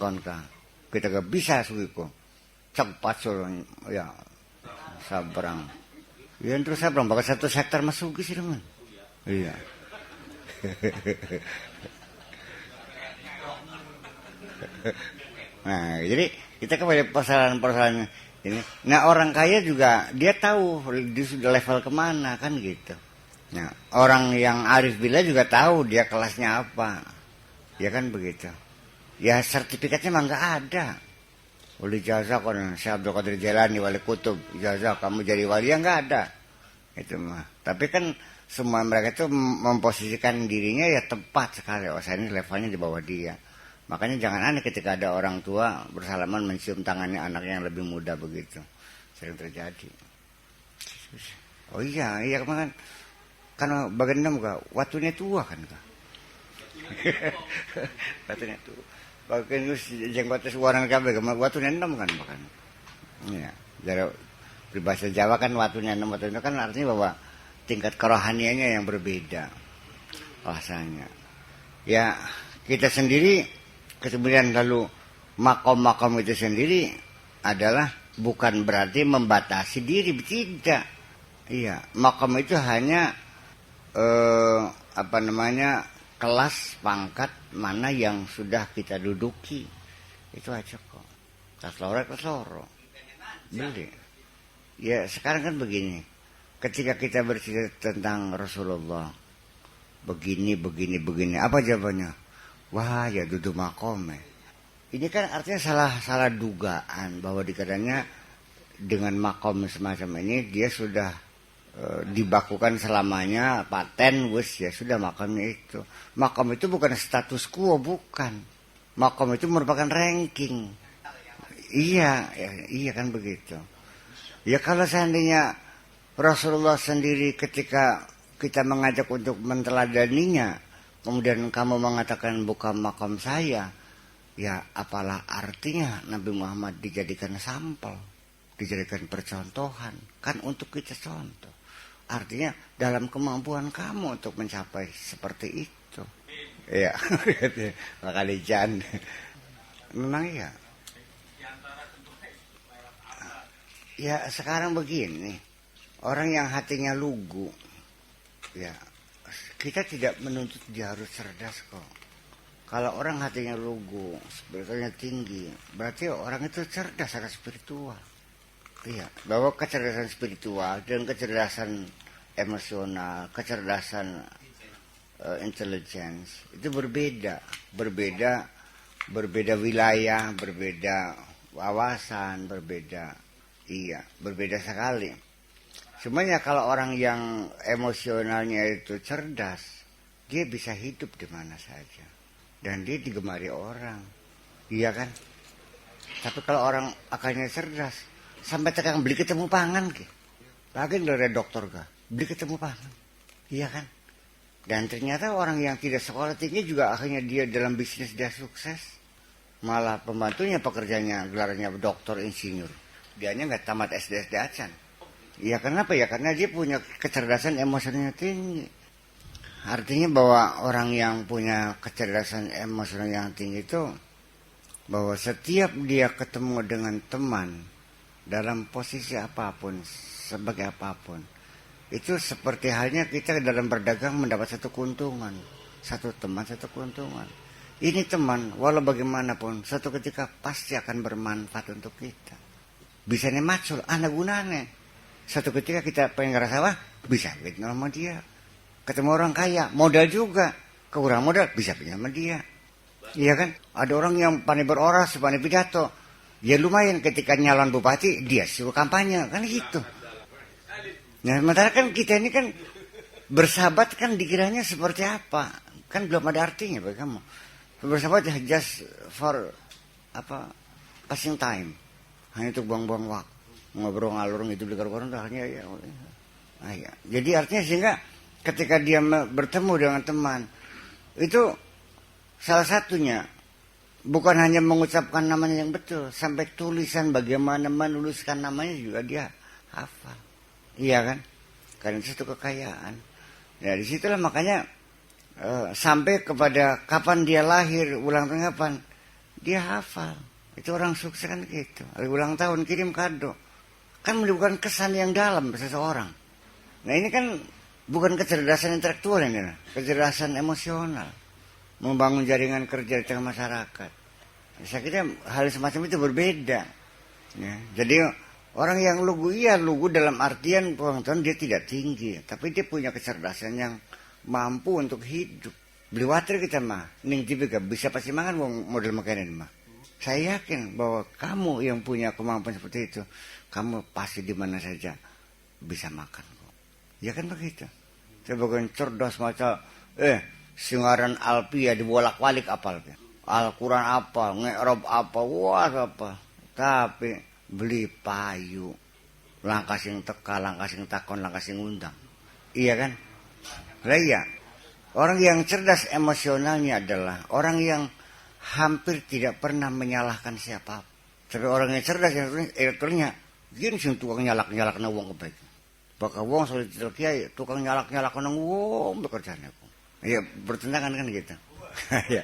kan kah. Kita gak bisa suiku. Cepat suruh ya sabrang. Ya terus sabrang bakal satu sektor masuk sih teman. Iya. Nah, jadi kita kembali persoalan ini. Nah orang kaya juga dia tahu dia sudah level kemana kan gitu. Nah orang yang arif billah juga tahu dia kelasnya apa, ya kan begitu. Ya sertifikatnya mah nggak ada. Wali ijazah kan Syekh Abdul Qadir Jailani wali kutub ijazah kamu jadi wali ya nggak ada. Itu mah. Tapi kan semua mereka itu memposisikan dirinya ya tepat sekali. Oh saya ini levelnya di bawah dia. Makanya jangan aneh ketika ada orang tua bersalaman mencium tangannya anaknya yang lebih muda begitu. Sering terjadi. Oh iya kemarin kan bagian enam kah? Watunya tua kan kah? Watunya tua. Bagian jenggotnya suara kabeh watunya 6 kan bahkan. Iya, dari berbahasa Jawa kan watunya 6 kan artinya bahwa tingkat kerohaniannya yang berbeda. Bahasanya. Ya, kita sendiri kemudian lalu makom-makom itu sendiri adalah bukan berarti membatasi diri, tidak. Iya, makom itu hanya kelas pangkat mana yang sudah kita duduki. Itu aja kok. Kesloro. Beli. Ya sekarang kan begini. Ketika kita bercerita tentang Rasulullah, begini. Apa jawabannya? Wah ya duduk makom. Ini kan artinya salah dugaan bahwa dikatanya dengan makom semacam ini dia sudah dibakukan selamanya paten wis ya sudah makamnya itu. Makom itu bukan status quo, bukan. Makom itu merupakan ranking. Iya kan begitu. Ya kalau seandainya Rasulullah sendiri ketika kita mengajak untuk menteladaninya, kemudian kamu mengatakan bukan makam saya, ya apalah artinya Nabi Muhammad dijadikan sampel, dijadikan percontohan, kan untuk kita contoh. Artinya dalam kemampuan kamu untuk mencapai seperti itu. Iya, makanya Jan. Memang iya. Ya sekarang begini, orang yang hatinya lugu, ya kita tidak menuntut dia harus cerdas kok. Kalau orang hatinya lugu, spiritualnya tinggi, berarti orang itu cerdas secara spiritual. Iya, bahwa kecerdasan spiritual dan kecerdasan emosional, kecerdasan intelligence itu berbeda wilayah, berbeda wawasan, berbeda sekali. Semuanya kalau orang yang emosionalnya itu cerdas, dia bisa hidup di mana saja dan dia digemari orang, iya kan? Tapi kalau orang akalnya cerdas, sampai tekan beli ketemu pangan ke, lagi dari dokter ke, beli ketemu pangan, iya kan? Dan ternyata orang yang tidak sekolah tinggi juga akhirnya dia dalam bisnis dia sukses. Malah pembantunya pekerjaannya gelarnya doktor insinyur. Dianya nggak tamat SD acan. Ya kenapa ya? Karena dia punya kecerdasan emosionalnya tinggi. Artinya bahwa orang yang punya kecerdasan emosional yang tinggi itu, bahwa setiap dia ketemu dengan teman dalam posisi apapun, sebagai apapun, itu seperti halnya kita dalam berdagang mendapat satu keuntungan. Satu teman, satu keuntungan. Ini teman, walau bagaimanapun, suatu ketika pasti akan bermanfaat untuk kita. Bisa nih macul, anak gunanya. Suatu ketika kita pengen ngerasa, wah bisa pinjam sama dia. Ketemu orang kaya, modal juga. Kurang modal, bisa pinjam sama dia. Iya kan? Ada orang yang pandai beroras, pandai pidato. Ya lumayan ketika nyalon bupati, dia suruh kampanye. Kan gitu. Nah, sementara kan kita ini kan bersahabat kan dikiranya seperti apa? Kan belum ada artinya bagi kamu. Bersahabat just for passing time. Hanya untuk buang-buang waktu. Ngobrol ngalur itu di karuan hanya ya. Nah, ya. Jadi artinya sehingga ketika dia bertemu dengan teman, itu salah satunya bukan hanya mengucapkan namanya yang betul, sampai tulisan bagaimana menuliskan namanya juga dia hafal. Iya kan? Karena itu kekayaan. Ya disitulah makanya sampai kepada kapan dia lahir, ulang tahun kapan, dia hafal. Itu orang sukses kan gitu. Hari ulang tahun kirim kado. Kan menimbulkan kesan yang dalam seseorang. Nah ini kan bukan kecerdasan intelektual ini, kecerdasan emosional. Membangun jaringan kerja di tengah masyarakat. Saya kira hal semacam itu berbeda. Ya, jadi orang yang lugu, iya lugu dalam artian pengetahuan dia tidak tinggi. Tapi dia punya kecerdasan yang mampu untuk hidup. Beli water kita mah, ning juga bisa pasti makan model makanan mah. Saya yakin bahwa kamu yang punya kemampuan seperti itu, kamu pasti di mana saja bisa makan kok. Ya kan begitu. Saya bukan cerdas macam Singaran Alpia dibolak-balik apal. Al-Quran apa, nge'rob apa, wah apa. Tapi beli payu. Langkah sing teka, langkah sing takon, langkah sing undang. Iya kan? Lah iya. Orang yang cerdas emosionalnya adalah orang yang hampir tidak pernah menyalahkan siapa. Tapi orang yang cerdas elektroniknya, gini sing tukang nyalak-nyalak na wong kebaik. Bakal wong soal kiai tukang nyalak-nyalak na wong bekerjanya. Ya bertentangan kan gitu. Ya.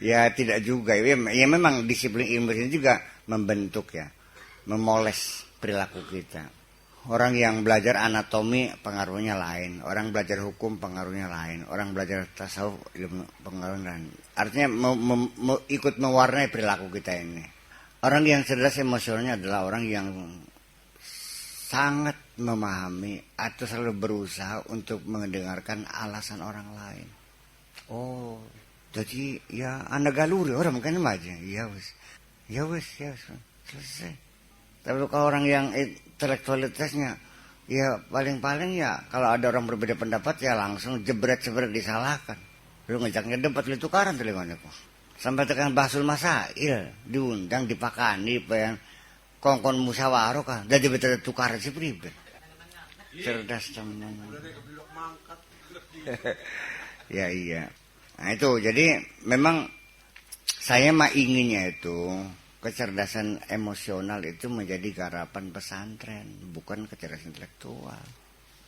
Ya tidak juga. Ya memang disiplin ilmu ini juga membentuk ya, memoles perilaku kita. Orang yang belajar anatomi pengaruhnya lain, orang belajar hukum pengaruhnya lain, orang belajar tasawuf ilmu pengaruhnya lain. Artinya ikut mewarnai perilaku kita ini. Orang yang cerdas emosionalnya adalah orang yang sangat memahami atau selalu berusaha untuk mendengarkan alasan orang lain. Oh, jadi ya anak galuri orang mungkin aja. Ya wes, selesai. Tapi kalau orang yang intelektualitasnya ya paling-paling ya kalau ada orang berbeda pendapat ya langsung jebret disalahkan. Lu ngejaknya debat lu tukaran telingonya kok. Sampai tekan basul masail diundang dipakani pengen kongkon musyawarah kan dadi betul tukar si pribet. Cerdas teman. Ya iya. Nah itu jadi memang saya mah inginnya itu kecerdasan emosional itu menjadi garapan pesantren, bukan kecerdasan intelektual.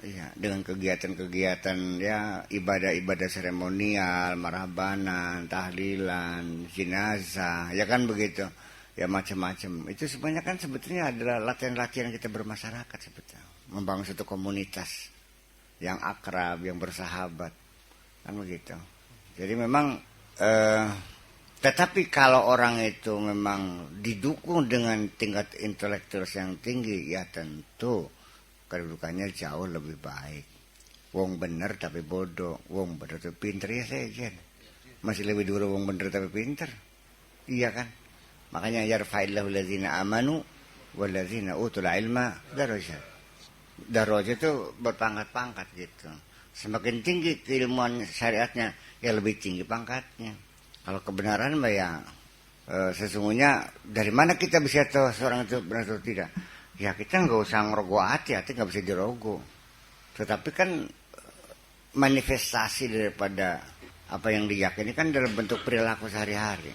Iya, dengan kegiatan-kegiatan ya ibadah-ibadah seremonial, marhabanan, tahlilan, jenazah, ya kan begitu. Ya macam-macam. Itu sebenarnya kan sebetulnya adalah latihan-latihan kita bermasyarakat sebetulnya. Membangun satu komunitas yang akrab, yang bersahabat. Kan begitu. Jadi memang tetapi kalau orang itu memang didukung dengan tingkat intelektual yang tinggi, ya tentu kedudukannya jauh lebih baik. Wong bener tapi bodoh, wong bener tapi pinter ya saya masih lebih dulu wong bener tapi pinter. Iya kan? Makanya yarfa'illahu allazina amanu wallazina utul ilma darajat. Darajat itu berpangkat-pangkat gitu. Semakin tinggi keilmuan syariatnya, ya lebih tinggi pangkatnya. Kalau kebenaran ya sesungguhnya dari mana kita bisa tahu seorang itu benar atau tidak? Ya kita nggak usah ngerogoh hati nggak bisa dirogoh. Tetapi kan manifestasi daripada apa yang diyakini kan dalam bentuk perilaku sehari-hari.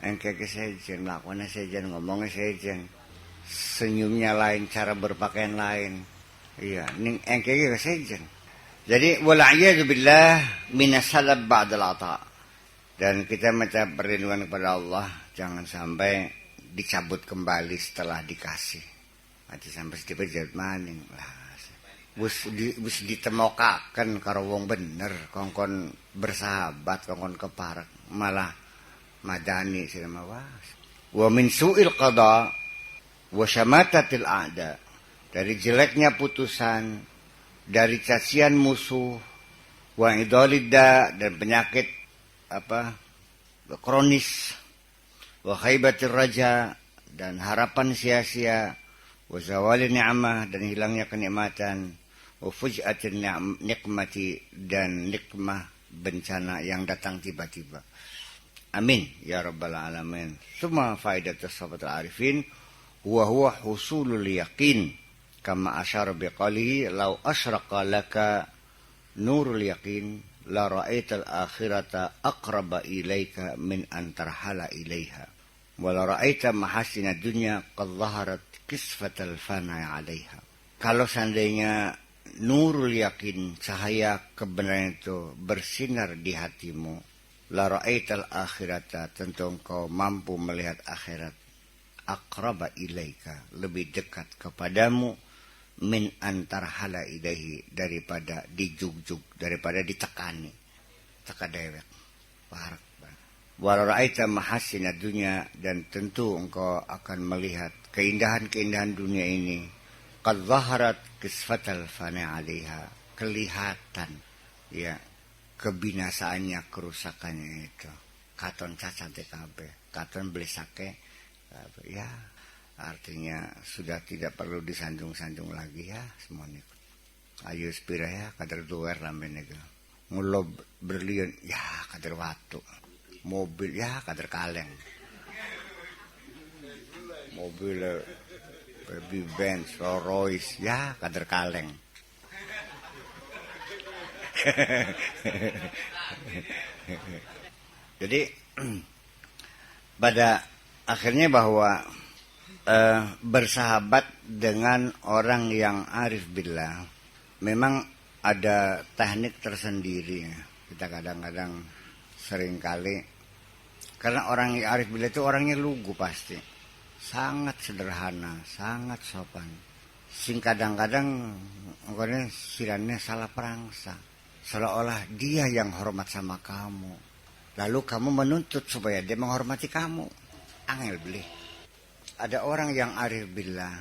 engke sejen, melakukannya sejen, ngomongnya sejen, senyumnya lain, cara berpakaian lain. Iya, ning engke sejen. Jadi wala'iyadzubillah minasalab ba'dal ata. Dan kita minta perlindungan kepada Allah, jangan sampai dicabut kembali setelah dikasih. Nanti sampai sedikit jauh maning lah. Bus ditemokaken karo wong bener, kongkon bersahabat, kongkon keparak, malah madani sira mawas. Wa min su'il qada wa syamatatil a'da. Dari jeleknya putusan, dari cacian musuh, wa idalidda, dan penyakit kronis, wa khaibatir raja, dan harapan sia-sia, wa zawali ni'mah, dan hilangnya kenikmatan, wa fuj'atin nikmati, dan nikmah bencana yang datang tiba-tiba. Amin ya rabbal alamin. Summa faidatus sahabatul arifin wa huwa husulul yaqin kama asyara biqalihi law asyraqa laka nurul yaqin la ra'aital akhirata aqraba ilaika min an tarhala ilaiha wa la ra'aita mahasina dunya qad zaharat kisfatal fana 'alaiha. Kalau seandainya nurul yakin, cahaya kebenaran itu bersinar di hatimu, la ra'aital akhirata, tentu engkau mampu melihat akhirat, aqraba ilaika, lebih dekat kepadamu, min antarhala ilaihi, daripada dijugjug, daripada ditekani, teka dewek, parak. Wa ra'aita mahasina dunya, dan tentu engkau akan melihat keindahan-keindahan dunia ini, qad zaharat kisfatal fana 'alaiha, kelihatan ya kebinasaannya, kerusakannya itu. Katon cacat kabeh, katon blesake, ya artinya sudah tidak perlu disanjung-sanjung lagi ya semuanya. Ayo spira ya kadar duwer ramene ge. Ngulo berlian ya kadar watu. Mobil ya kadar kaleng. Mobil Baby Benz, Rolls Royce, ya kadar kaleng. Jadi pada akhirnya bahwa bersahabat dengan orang yang arif billah memang ada teknik tersendiri. Kita kadang-kadang seringkali, karena orang yang arif billah itu orangnya lugu pasti, sangat sederhana, sangat sopan. Sing kadang-kadang orangnya sirannya salah perangsa, seolah-olah dia yang hormat sama kamu, lalu kamu menuntut supaya dia menghormati kamu. Angel beli. Ada orang yang arif billah,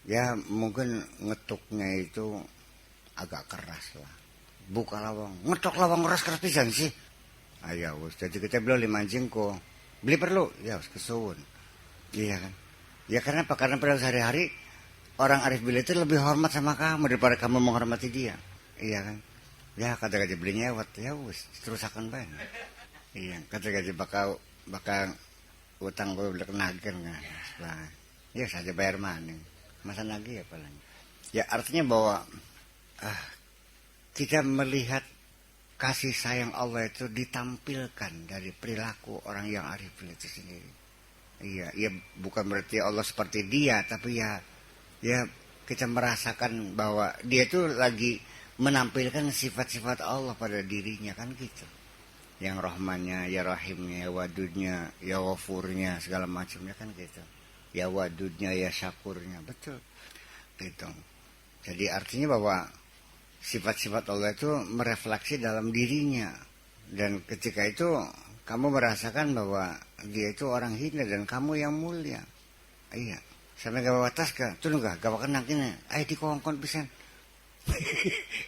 ya mungkin ngetuknya itu agak keras lah. Buka lawang, ngetok lawang keras pisan sih. Ayo, jadi kita beli 5 jengko, beli perlu, ya kesuwun. Iya kan? Ya karena apa? Karena pada sehari-hari orang arif billah itu lebih hormat sama kamu daripada kamu menghormati dia. Iya kan? Ya kata-kata belinya wat, ya wis terus akan banyak. Iya, kata-kata bakal utang gue udah kenagen kan. Ya saja bayar maning. Masa nagih ya paling. Ya artinya bahwa kita melihat kasih sayang Allah itu ditampilkan dari perilaku orang yang arif itu sendiri. Iya, ya bukan berarti Allah seperti dia, tapi ya kita merasakan bahwa dia itu lagi menampilkan sifat-sifat Allah pada dirinya kan gitu. Yang rahmannya, ya rahimnya, ya wadudnya, ya wafurnya, segala macamnya kan gitu. Ya wadudnya, ya syakurnya, betul. Gitu. Jadi artinya bahwa sifat-sifat Allah itu merefleksi dalam dirinya. Dan ketika itu kamu merasakan bahwa dia itu orang hina dan kamu yang mulia. Iya. Sampai gak bawa tas ke, tuh gak bawa kenang kini. Ayo dikongkon pisan.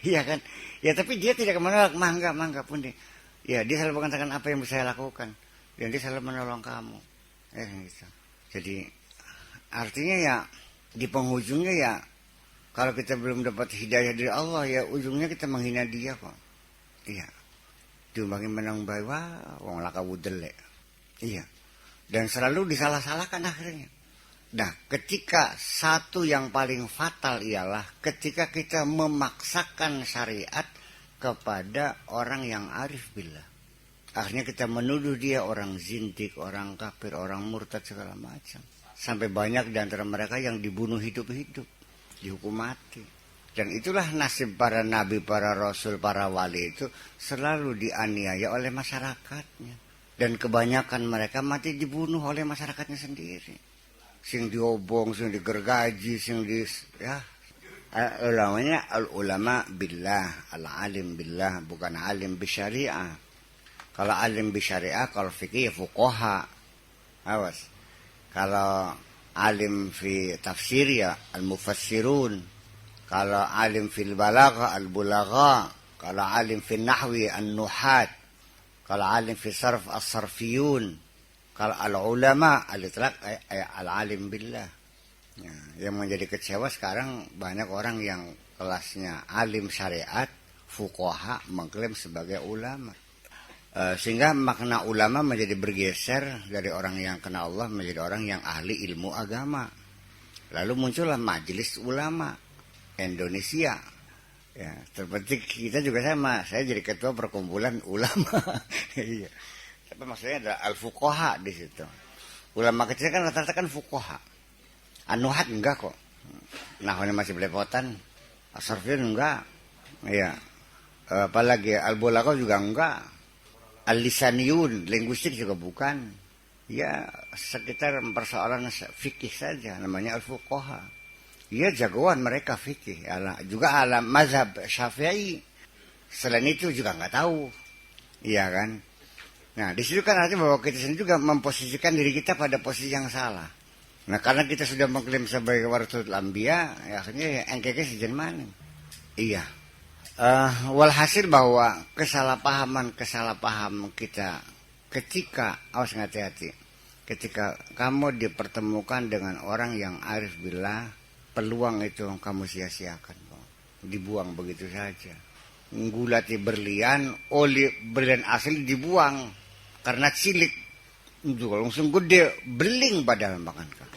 Iya kan. Ya tapi dia tidak menolak, mangga pun dia. Ya dia selalu mengatakan apa yang bisa saya lakukan. Dan dia selalu menolong kamu. Gitu. Jadi artinya ya di penghujungnya ya, kalau kita belum dapat hidayah dari Allah ya ujungnya kita menghina dia kok. Iya. Diumbangi menang bayi, wah wong laka wudele. Iya. Dan selalu disalah-salahkan akhirnya. Nah, ketika satu yang paling fatal ialah ketika kita memaksakan syariat kepada orang yang arif billah. Akhirnya kita menuduh dia orang zindik, orang kafir, orang murtad segala macam. Sampai banyak di antara mereka yang dibunuh hidup-hidup, dihukum mati. Dan itulah nasib para nabi, para rasul, para wali itu selalu dianiaya oleh masyarakatnya. Dan kebanyakan mereka mati dibunuh oleh masyarakatnya sendiri. Sing diobong, sing digergaji, sing di ya. Ulamanya al-ulama billah, al-alim billah, bukan alim bisyariah. Kalau alim bisyariah, kalau fikih ya fuqaha. Awas. Kalau alim fi tafsir ya al-mufassirun. Kalau alim fil balagha al-bulagha, kalau alim fil nahwi an-nuhat, kalau alim fil sarf as-sarfiyun, kalau al-ulama al-itlaq al-alim billah. Ya, yang menjadi kecewa sekarang banyak orang yang kelasnya alim syariat, fuqaha mengklaim sebagai ulama. Sehingga makna ulama menjadi bergeser dari orang yang kenal Allah menjadi orang yang ahli ilmu agama. Lalu muncullah majelis ulama Indonesia. Ya, terpenting kita juga sama. Saya jadi ketua perkumpulan ulama. Iya. Tapi maksudnya ada al-fuqaha di situ. Ulama kecil kan rata-rata kan fuqaha. An-nuhat enggak kok. Nahwanya masih belepotan. As-sarfiyun enggak. Iya. Apalagi al-bulagha juga enggak. Al-lisaniyun, linguistik juga bukan. Ya, sekitar persoalan fikih saja namanya al-fuqaha. Ya jagoan mereka fikih, juga alam mazhab Syafi'i. Selain itu juga nggak tahu, iya kan? Nah di situ kan artinya bahwa kita sendiri juga memposisikan diri kita pada posisi yang salah. Nah karena kita sudah mengklaim sebagai warasatul anbiya, ya akhirnya engkeke sejen mana? Iya. Walhasil bahwa kesalahpahaman kita ketika awas hati-hati, ketika kamu dipertemukan dengan orang yang arif billah, peluang itu kamu sia-siakan, dibuang begitu saja. Gulati berlian, oli berlian asli dibuang karena cilik. Itu langsung gede, beling padahal makan kau.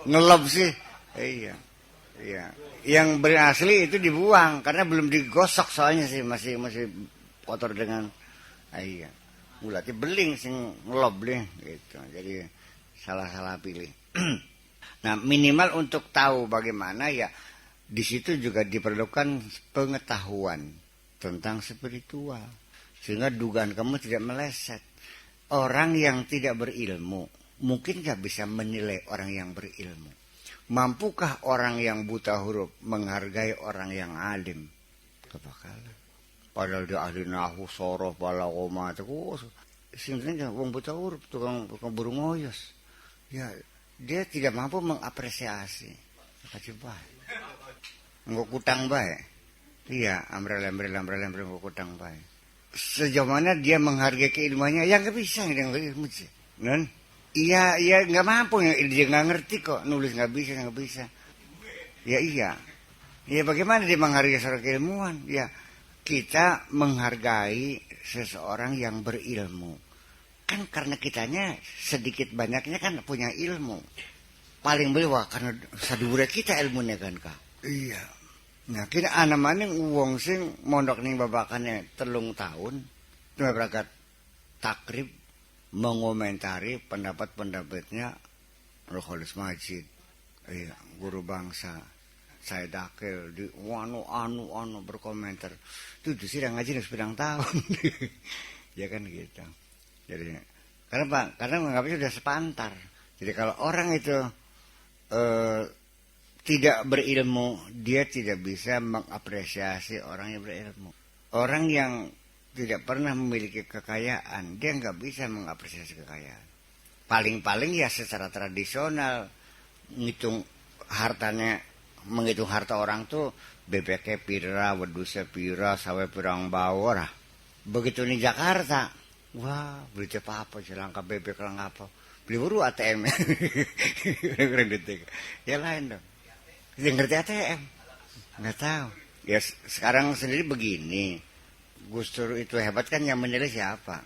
Ngelob sih, iya. Yang berlian asli itu dibuang karena belum digosok soalnya sih masih kotor dengan, iya. Gulati beling sing ngelob deh, gitu. Jadi salah pilih. Nah minimal untuk tahu bagaimana ya di situ juga diperlukan pengetahuan tentang spiritual sehingga dugaan kamu tidak meleset. Orang yang tidak berilmu mungkin gak bisa menilai orang yang berilmu. Mampukah orang yang buta huruf menghargai orang yang alim? Kebakalan. Padahal dia ahli nahu, sorof, balagoma, sebenarnya wong buta huruf tukang burung ngoyos. Ya dia tidak mampu mengapresiasi. Kasih baik. Nggak kutang baik. Iya, ambrel nggak kutang baik. Sejauh mana dia menghargai keilmuannya? Ya nggak bisa dia nggak ilmu sih. Non? Iya nggak mampu ya. Dia nggak ngerti kok nulis nggak bisa. Ya iya. Ya bagaimana dia menghargai seorang keilmuan? Ya kita menghargai seseorang yang berilmu. Kan karena kitanya sedikit banyaknya kan punya ilmu. Paling beliau karena sadure kita ilmunya kan kak. Iya. Nah kita anak maning uang sing mondok ning babakannya 3 tahun. Cuma berangkat takrib mengomentari pendapat-pendapatnya Roholis Majid. Iya, guru bangsa. Saya dakil di anu berkomentar. Itu sidang ngaji sepedang tahun. Ya kan gitu. Jadi karena menganggapnya sudah sepantar. Jadi kalau orang itu tidak berilmu, dia tidak bisa mengapresiasi orang yang berilmu. Orang yang tidak pernah memiliki kekayaan, dia nggak bisa mengapresiasi kekayaan. Paling-paling ya secara tradisional menghitung harta orang tuh bebeknya pira, wedusnya pira, sawe pirang bawor. Begitu di Jakarta. Wah, beli apa jelangka bebek lang apa. Beli buru ATM. Ya lain dong. Dia ngerti ATM. Nggak tahu. Ya sekarang sendiri begini. Gus Dur itu hebat kan yang menilai siapa?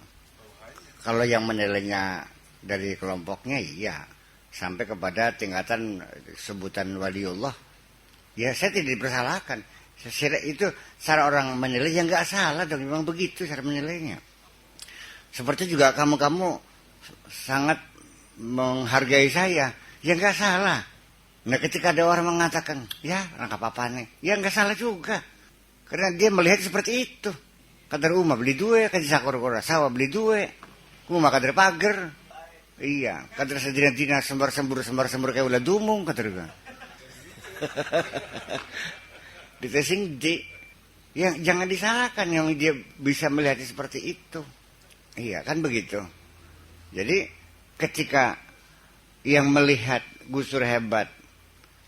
Kalau yang menilainya dari kelompoknya iya. Sampai kepada tingkatan sebutan waliullah. Ya saya tidak dipersalahkan. Itu cara orang menilai yang nggak salah dong, memang begitu cara menilainya. Seperti juga kamu sangat menghargai saya, ya nggak salah. Nah ketika ada orang mengatakan, ya nggak apa-apa nih, ya nggak salah juga. Karena dia melihat seperti itu. Kadar rumah beli dua, kadar sakor-kora sawah beli dua, rumah kadar pagar. Iya, kadar sedina-dina sembur kayak ulah dumung kadar juga. Ditesing di, yang jangan disalahkan yang dia bisa melihat seperti itu. Iya kan begitu. Jadi ketika yang melihat Gus Dur hebat,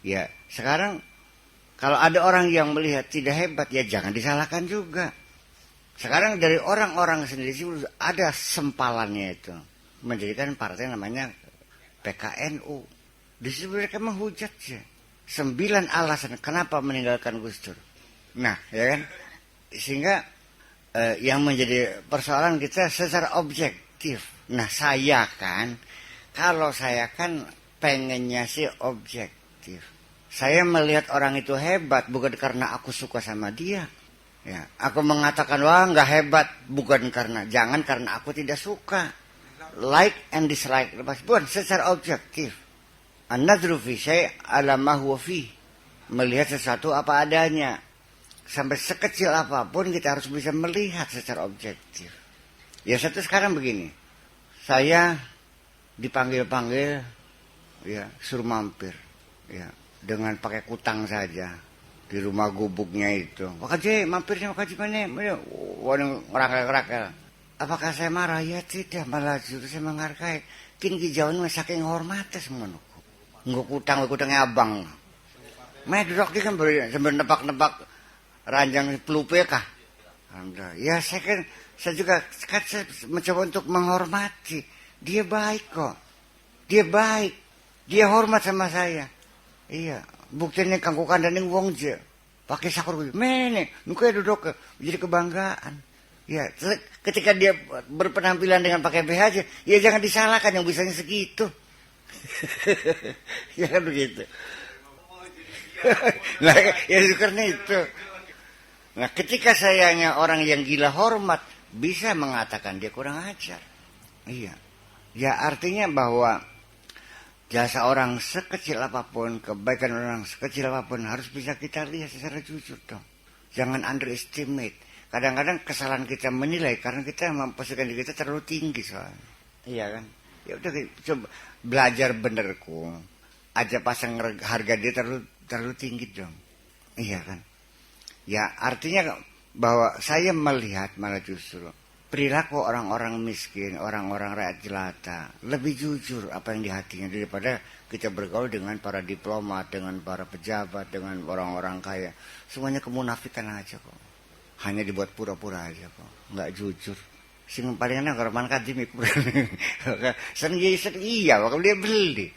ya sekarang kalau ada orang yang melihat tidak hebat, ya jangan disalahkan juga. Sekarang dari orang-orang sendiri ada sempalannya itu menjadikan partai namanya PKNU. Di situ mereka menghujat ya. 9 alasan kenapa meninggalkan Gus Dur. Nah, ya kan? Sehingga yang menjadi persoalan kita secara objektif. Nah, kalau saya kan pengennya sih objektif. Saya melihat orang itu hebat bukan karena aku suka sama dia. Ya, aku mengatakan wah nggak hebat bukan jangan karena aku tidak suka. Like and dislike, bukan secara objektif. An-nadru fi syai' ala ma huwa fi. Melihat sesuatu apa adanya. Sampai sekecil apapun kita harus bisa melihat secara objektif. Ya satu sekarang begini. Saya dipanggil-panggil ya suruh mampir. Ya, dengan pakai kutang saja di rumah gubuknya itu. Wakaji mampirnya wakaji mana? Waduh ngerakel-ngerakel. Apakah saya marah? Ya tidak, malah justru saya menghargai. Kini kijauan saking hormatnya semuanya. Nggak kutangnya abang. Main duduk dia kan sambil nebak-nebak ranjang pelupe kah? Ya saya juga saya mencoba untuk menghormati. Dia baik kok. Dia baik. Dia hormat sama saya. Iya. Buktinya kangku kandaning wong je. Pakai sakur gue. Mene. Nuka duduk jadi kebanggaan. Ya. Ketika dia berpenampilan dengan pakai BH aja. Ya jangan disalahkan yang bisanya segitu. Ya kan begitu. Nah, ya karena itu. Nah, ketika sayanya orang yang gila hormat bisa mengatakan dia kurang ajar. Iya. Ya artinya bahwa jasa orang sekecil apapun, kebaikan orang sekecil apapun harus bisa kita lihat secara jujur dong. Jangan underestimate. Kadang-kadang kesalahan kita menilai karena kita memposisikan diri kita terlalu tinggi soalnya. Iya kan? Ya udah coba belajar benerku. Aja pasang harga dia terlalu tinggi dong. Iya kan? Ya artinya bahwa saya melihat malah justru perilaku orang-orang miskin, orang-orang rakyat jelata lebih jujur apa yang di hatinya daripada kita bergaul dengan para diplomat, dengan para pejabat, dengan orang-orang kaya. Semuanya kemunafikan aja kok. Hanya dibuat pura-pura aja kok. Nggak jujur. Sing paling enak kalau man kadim ikut. Iya, kalau dia beli.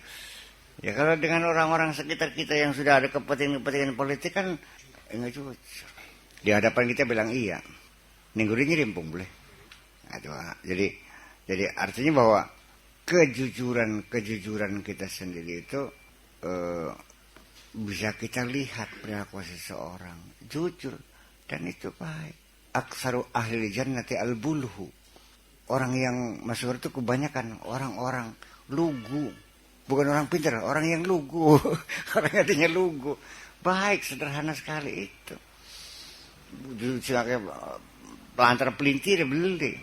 Ya kalau dengan orang-orang sekitar kita yang sudah ada kepentingan politik kan enggak jujur. Di hadapan kita bilang iya. Ningguri nyerimpung boleh. Aduh, jadi artinya bahwa kejujuran kita sendiri itu bisa kita lihat perilaku seseorang jujur dan itu baik. Aksaru ahli jannati al-bulhu. Orang yang masuk itu kebanyakan orang-orang lugu. Bukan orang pintar, orang yang lugu. Orang artinya lugu. Baik, sederhana sekali itu. Pelantar pelintir beli.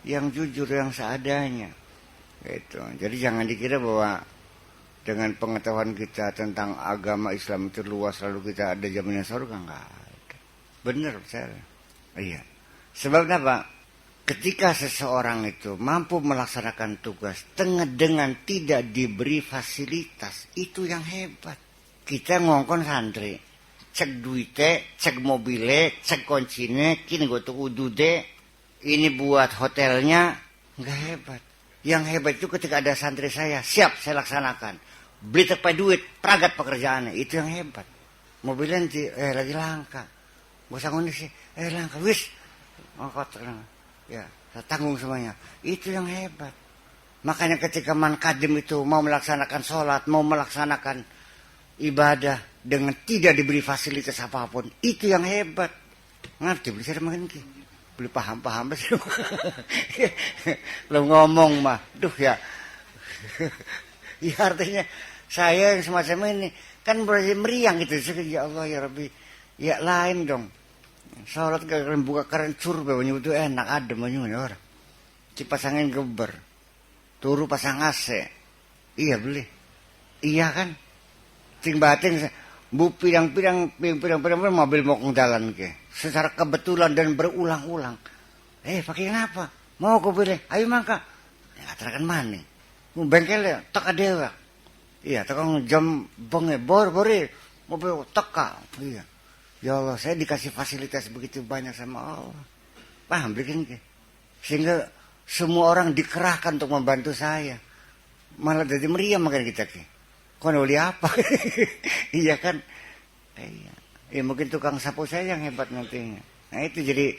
Yang jujur, yang seadanya. Gitu. Jadi jangan dikira bahwa dengan pengetahuan kita tentang agama Islam itu luas lalu kita ada jaminan surga. Enggak ada. Benar, saya. Iya. Sebab apa? Ketika seseorang itu mampu melaksanakan tugas dengan tidak diberi fasilitas, itu yang hebat. Kita ngongkon santri, cek duite, cek mobile, cek kuncine, kini gue tuh udude, ini buat hotelnya, nggak hebat. Yang hebat itu ketika ada santri saya, siap saya laksanakan. Beli tepai duit, peragat pekerjaannya, itu yang hebat. Mobilnya nanti, lagi langka. Gue sanggup sih, langka, wis, ngokot tenang. Ya, saya tanggung semuanya. Itu yang hebat. Makanya ketika man kadim itu mau melaksanakan sholat, mau melaksanakan ibadah, dengan tidak diberi fasilitas apapun, itu yang hebat. Ngerti beli saya makin ki, beli paham sih. Belum ngomong mah, duh ya. Ya artinya saya yang semacam ini kan berarti meriang gitu. Ya Allah ya Rabbi, ya lain dong. Sholat kalian buka keran curbe banyak itu enak adem banyak orang. Kipas angin geber, turu pasang AC. Iya beli, iya kan. Ting bating bu pirang-pirang mobil mau jalan ke secara kebetulan dan berulang-ulang. Pakai apa? Mau kau pilih? Ayo mangka. Ya terakan mana? Mau bengkelnya tak ada. Iya, takang jam benge bor-bore mobil teka. Iya. Ya Allah, saya dikasih fasilitas begitu banyak sama Allah. Paham bikin ke? Sehingga semua orang dikerahkan untuk membantu saya. Malah jadi meriam makan kita ke. Kau beli apa? Iya kan? Iya. Ya mungkin tukang sapu saya yang hebat nantinya. Nah itu jadi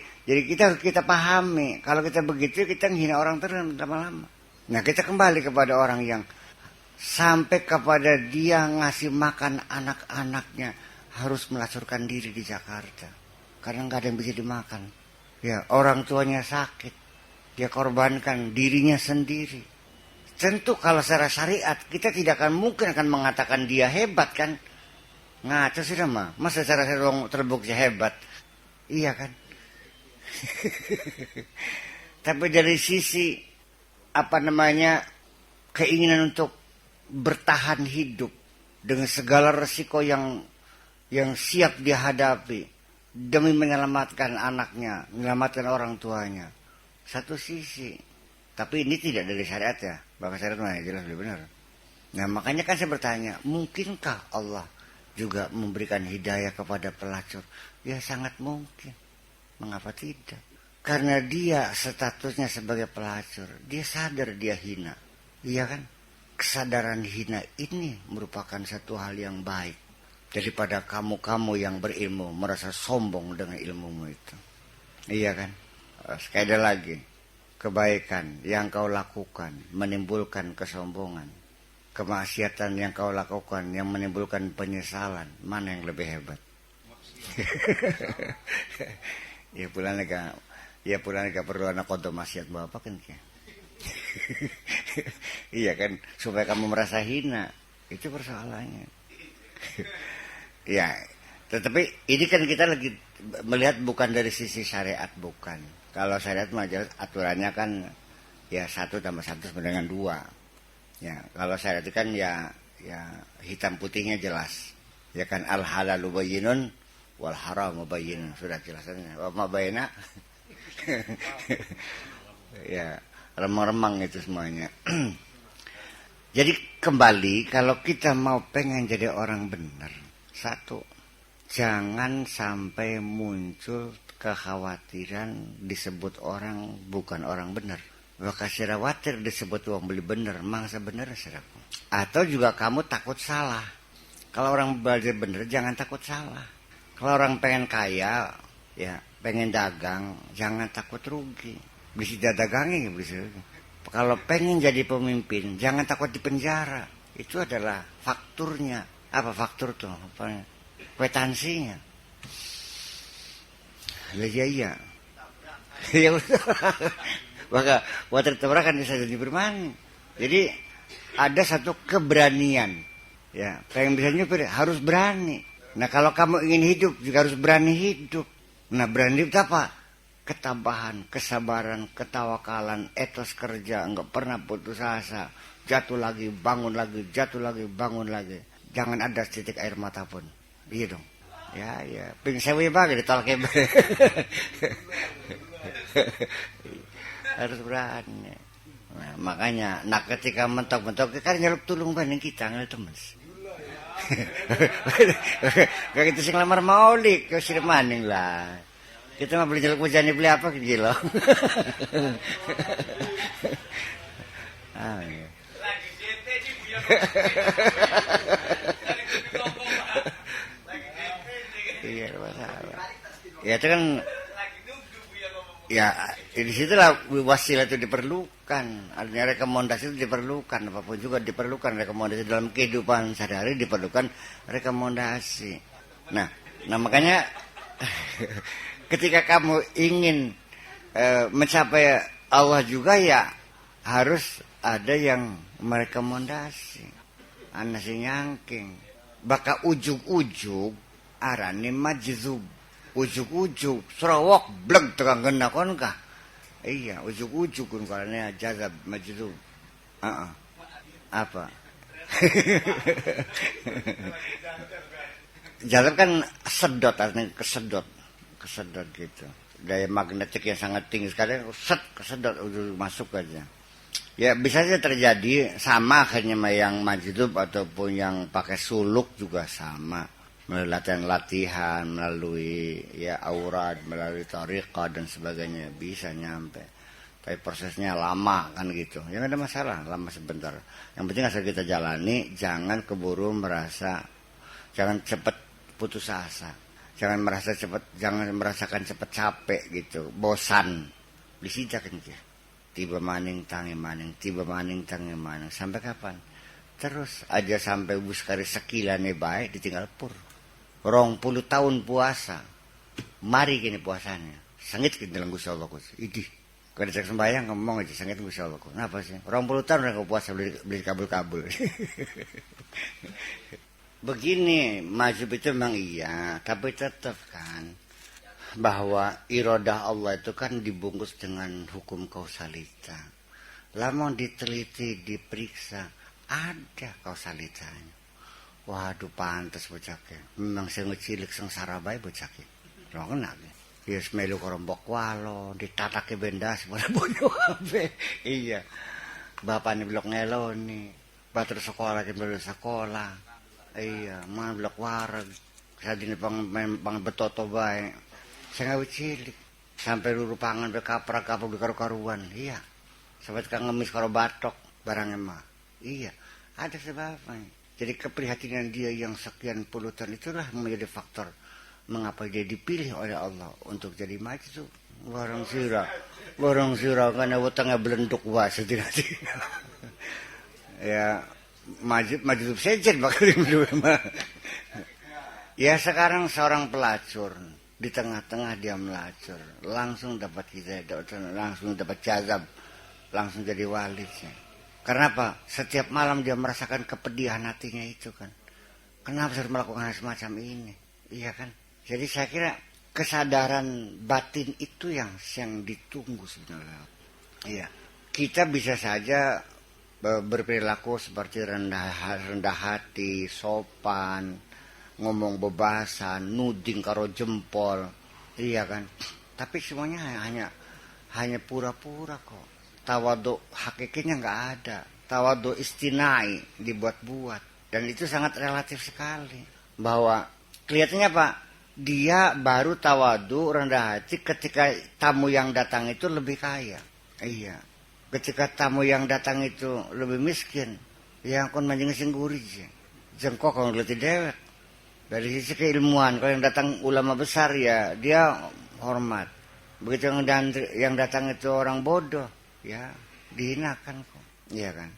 kita pahami. Kalau kita begitu kita menghina orang terus lama-lama. Nah kita kembali kepada orang yang sampai kepada dia ngasih makan anak-anaknya harus melacurkan diri di Jakarta karena nggak ada yang bisa dimakan. Ya orang tuanya sakit, dia korbankan dirinya sendiri. Tentu kalau secara syariat kita tidak akan mungkin akan mengatakan dia hebat kan? Ngaco sih mah. Masa secara terbukti hebat? Iya kan? Tapi dari sisi keinginan untuk bertahan hidup dengan segala resiko yang siap dihadapi demi menyelamatkan anaknya, menyelamatkan orang tuanya. Satu sisi. Tapi ini tidak dari syariat ya. Bahkan syariat mana jelas lebih benar. Nah makanya kan saya bertanya, mungkinkah Allah juga memberikan hidayah kepada pelacur? Ya sangat mungkin. Mengapa tidak? Karena dia statusnya sebagai pelacur. Dia sadar dia hina. Iya kan? Kesadaran hina ini merupakan satu hal yang baik. Daripada kamu yang berilmu merasa sombong dengan ilmumu itu. Iya kan? Sekali lagi. Kebaikan yang kau lakukan menimbulkan kesombongan. Kemaksiatan yang kau lakukan yang menimbulkan penyesalan. Mana yang lebih hebat? Ya pulang gak perlu anak kodok maksiat bapak kan? Iya kan? Supaya kamu merasa hina. Itu persoalannya. Ya, tetapi ini kan kita lagi melihat bukan dari sisi syariat, bukan. Kalau syariat mah jelas aturannya kan ya 1 + 1 sama dengan 2. Ya, kalau syariat itu kan ya hitam putihnya jelas. Ya kan al halalu bayyinun wal haramu bayyinun, sudah jelasnya. Wa ma baina. Ya, remang-remang itu semuanya. Jadi kembali kalau kita mau pengen jadi orang benar, 1, jangan sampai muncul kekhawatiran disebut orang bukan orang benar. Maka khawatir disebut orang beli benar, mangsa benar siraku. Atau juga kamu takut salah. Kalau orang belajar benar jangan takut salah. Kalau orang pengen kaya, ya pengen dagang, jangan takut rugi. Bisa dagangnya bisa. Kalau pengen jadi pemimpin, jangan takut di penjara. Itu adalah fakturnya. Apa faktur tuh? Kwitansinya. Iya. Ya udah. Maka water tabrakan bisa jadi bermain. Jadi ada satu keberanian. Ya, pengen bisa nyupir harus berani. Nah kalau kamu ingin hidup juga harus berani hidup. Nah berani hidup apa? Ketabahan, kesabaran, ketawakalan, etos kerja, enggak pernah putus asa, jatuh lagi, bangun lagi, jatuh lagi, bangun lagi. Jangan ada titik air mata pun. Iya dong. Ya, ping sewe bagi ditolak harus berani. Nah, makanya, ketika mentok-mentok, kan nyeluk tulung banding kita, nggak temen. Kayak gitu sih ngelamar maulik, kau sih maning lah. Kita mah beli jelek bujani beli apa gitu loh. Iya. Lagi DP di Buya. Iya, masalah. Ya itu kan lagi nunggu Buya ngomong Ya, di situlah wasilah itu diperlukan. Artinya rekomendasi itu diperlukan. Apapun juga diperlukan rekomendasi dalam kehidupan sehari-hari diperlukan rekomendasi. Nah, makanya ketika kamu ingin mencapai Allah juga ya harus ada yang merekomendasi. Anasi nyangking. Baka ujug-ujug arane majzub. Ujug-ujug serawak bleg tekan kena kon kah? Iya, ujug-ujug kun kalane jazab majzub. Apa? Jazab kan sedot artinya kesedot gitu. Daya magnetik yang sangat tinggi sekali kesedot ujug masuk aja. Ya bisa saja terjadi sama akhirnya yang majzub ataupun yang pakai suluk juga sama. Melalui latihan, melalui ya aurat, melalui tariqah dan sebagainya bisa nyampe. Tapi prosesnya lama kan gitu. Ya ada masalah, lama sebentar. Yang penting asal kita jalani, jangan keburu merasa, jangan cepat putus asa. Jangan merasakan cepat capek gitu, bosan. Disijak kan gitu. Tiba maning tangi maning, tiba maning tangi maning. Sampai kapan? Terus aja sampai buskari sekilane baik ditinggal pur. 20 tahun puasa. Mari kini puasanya. Sangit kita dalam Gusti Allah. Idih. Kalau cek sembahyang ngomong aja sangit Gusti Allah. Kenapa sih? 20 tahun udah puasa beli kabul-kabul. Begini, majub itu memang iya, tapi tetap kan bahwa iradah Allah itu kan dibungkus dengan hukum kausalita. Lama diteliti, diperiksa, ada kausalitanya. Waduh pantas bocahke. Memang sing cilik sengsara bae bocahke. Ora kena. Ya melu korombok walo, ditatake bendas pada boyo kabeh. Iya. Bapakne blok ngeloni, batur sekolah ke blok sekolah. Iya, mah blok wareg. Sadine pang betoto bae. Sing cilik sampai luru pangan be kaprak-kaprak di karo-karuan. Iya. Sampai kang ngemis karo batok barang mah. Iya. Ada sebabnya. Jadi keprihatinan dia yang sekian puluh tahun itulah menjadi faktor mengapa dia dipilih oleh Allah untuk jadi majzub. Warang sira karena wetenge belenduk wae sedina-dina. Ya majzub sejen bakal dulu. Ya sekarang seorang pelacur di tengah-tengah dia melacur, langsung dapat hidayah, langsung dapat jazab, langsung jadi wali. Karena apa? Setiap malam dia merasakan kepedihan hatinya itu kan. Kenapa harus melakukan hal semacam ini? Iya kan? Jadi saya kira kesadaran batin itu yang ditunggu sebenarnya. Iya. Kita bisa saja berperilaku seperti rendah hati, sopan, ngomong bebasan, nuding karo jempol. Iya kan? Tapi semuanya hanya pura-pura kok. Tawadhu hakikinya nggak ada. Tawadhu istinai dibuat-buat. Dan itu sangat relatif sekali. Bahwa kelihatannya Pak, dia baru tawadhu rendah hati ketika tamu yang datang itu lebih kaya. Iya. Ketika tamu yang datang itu lebih miskin. Ya kon manjing sing gurih. Jengkok kalau letih dewek. Dari sisi keilmuan, kalau yang datang ulama besar ya dia hormat. Begitu yang datang itu orang bodoh. Ya dihinakan kok, iya kan.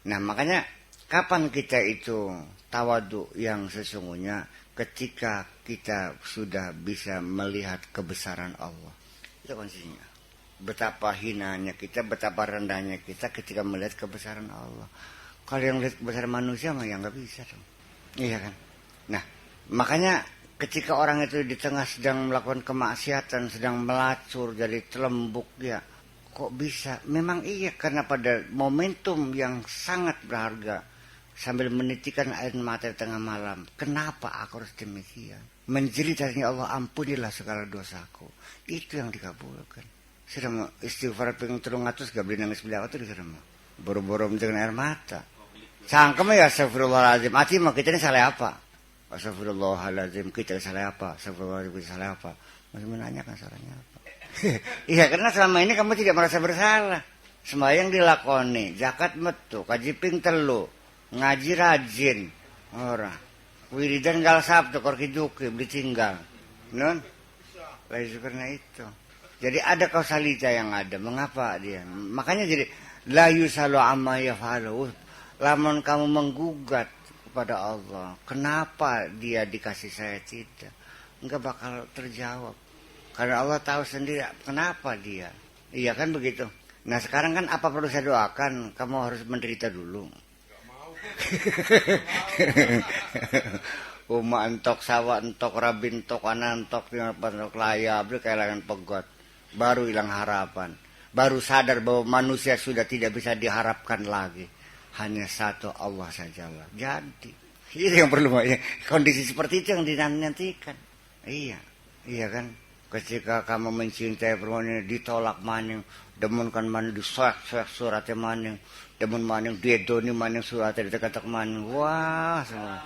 Nah makanya kapan kita itu tawadhu yang sesungguhnya ketika kita sudah bisa melihat kebesaran Allah. Itu kuncinya. Betapa hinanya kita, betapa rendahnya kita ketika melihat kebesaran Allah. Kalau yang melihat kebesaran manusia mah ya nggak bisa dong, iya kan. Nah makanya ketika orang itu di tengah sedang melakukan kemaksiatan, sedang melacur jadi telembuk ya. Kok bisa? Memang iya karena pada momentum yang sangat berharga sambil menitikan air mata di tengah malam. Kenapa aku harus demikian? Menjerit hanya Allah, ampunilah segala dosaku. Itu yang dikabulkan. Sudah mau istighfar ping 300 gak beli nangis beliau itu sudah mau. Boro-boro dengan air mata. Cangkem ya astagfirullahaladzim. Hati mah kita ini salah apa? Astagfirullahaladzim kita salah apa? Astagfirullahaladzim kita salah apa? Masih menanyakan salahnya apa? Iya karena selama ini kamu tidak merasa bersalah. Sembahyang dilakoni, zakat metu, kaji ping telu, ngaji rajin, ora. Wiridan gal sabtu kor kiduki beli tinggal, non. Lagi karena itu. Jadi ada kausalita yang ada. Mengapa dia? Makanya jadi la yusalu amma yafalu. Lamun kamu menggugat kepada Allah, kenapa dia dikasih saya tidak? Enggak bakal terjawab. Karena Allah tahu sendiri kenapa dia. Iya kan begitu. Nah sekarang kan apa perlu saya doakan? Kamu harus menderita dulu. Uma entok sawah entok rabin entok anak entok entok layar kehilangan pegot. Baru hilang harapan. Baru sadar bahwa manusia sudah tidak bisa diharapkan lagi. Hanya satu Allah sajalah. Jadi itu yang perlu ya. Kondisi seperti itu yang dinantikan. Iya kan. Ketika kamu mencintai perempuan ini ditolak maning, demun kan maning disoek-soek suratnya maning, demun maning diedoni maning suratnya ditekan maning. Wah semua.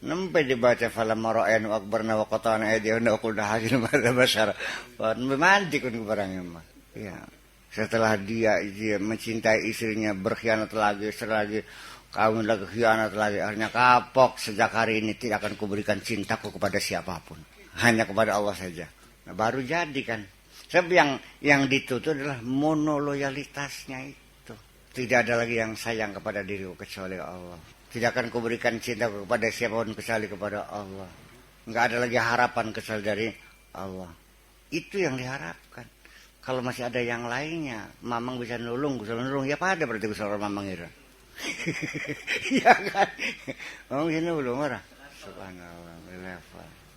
Nempe dibaca falam mara'aynu akbarna wa qata'na aydiyahunna wa qulna hasil mada basyara. Mandi kun barangnya mah. Ya. Setelah dia mencintai istrinya, berkhianat lagi, kawin lagi, khianat lagi, akhirnya kapok. Sejak hari ini tidak akan kuberikan cintaku kepada siapapun, hanya kepada Allah saja. Nah, baru jadi kan. Sebab yang ditutup adalah monoloyalitasnya itu. Tidak ada lagi yang sayang kepada diriku kecuali Allah. Tidak akan kuberikan cinta kepada siapapun kecuali kepada Allah. Enggak ada lagi harapan kecuali dari Allah. Itu yang diharapkan. Kalau masih ada yang lainnya, Mamang bisa nulung, ya pada berarti Gusti Mamang itu. Iya kan? Mamang bisa nulung orang. Subhanallah.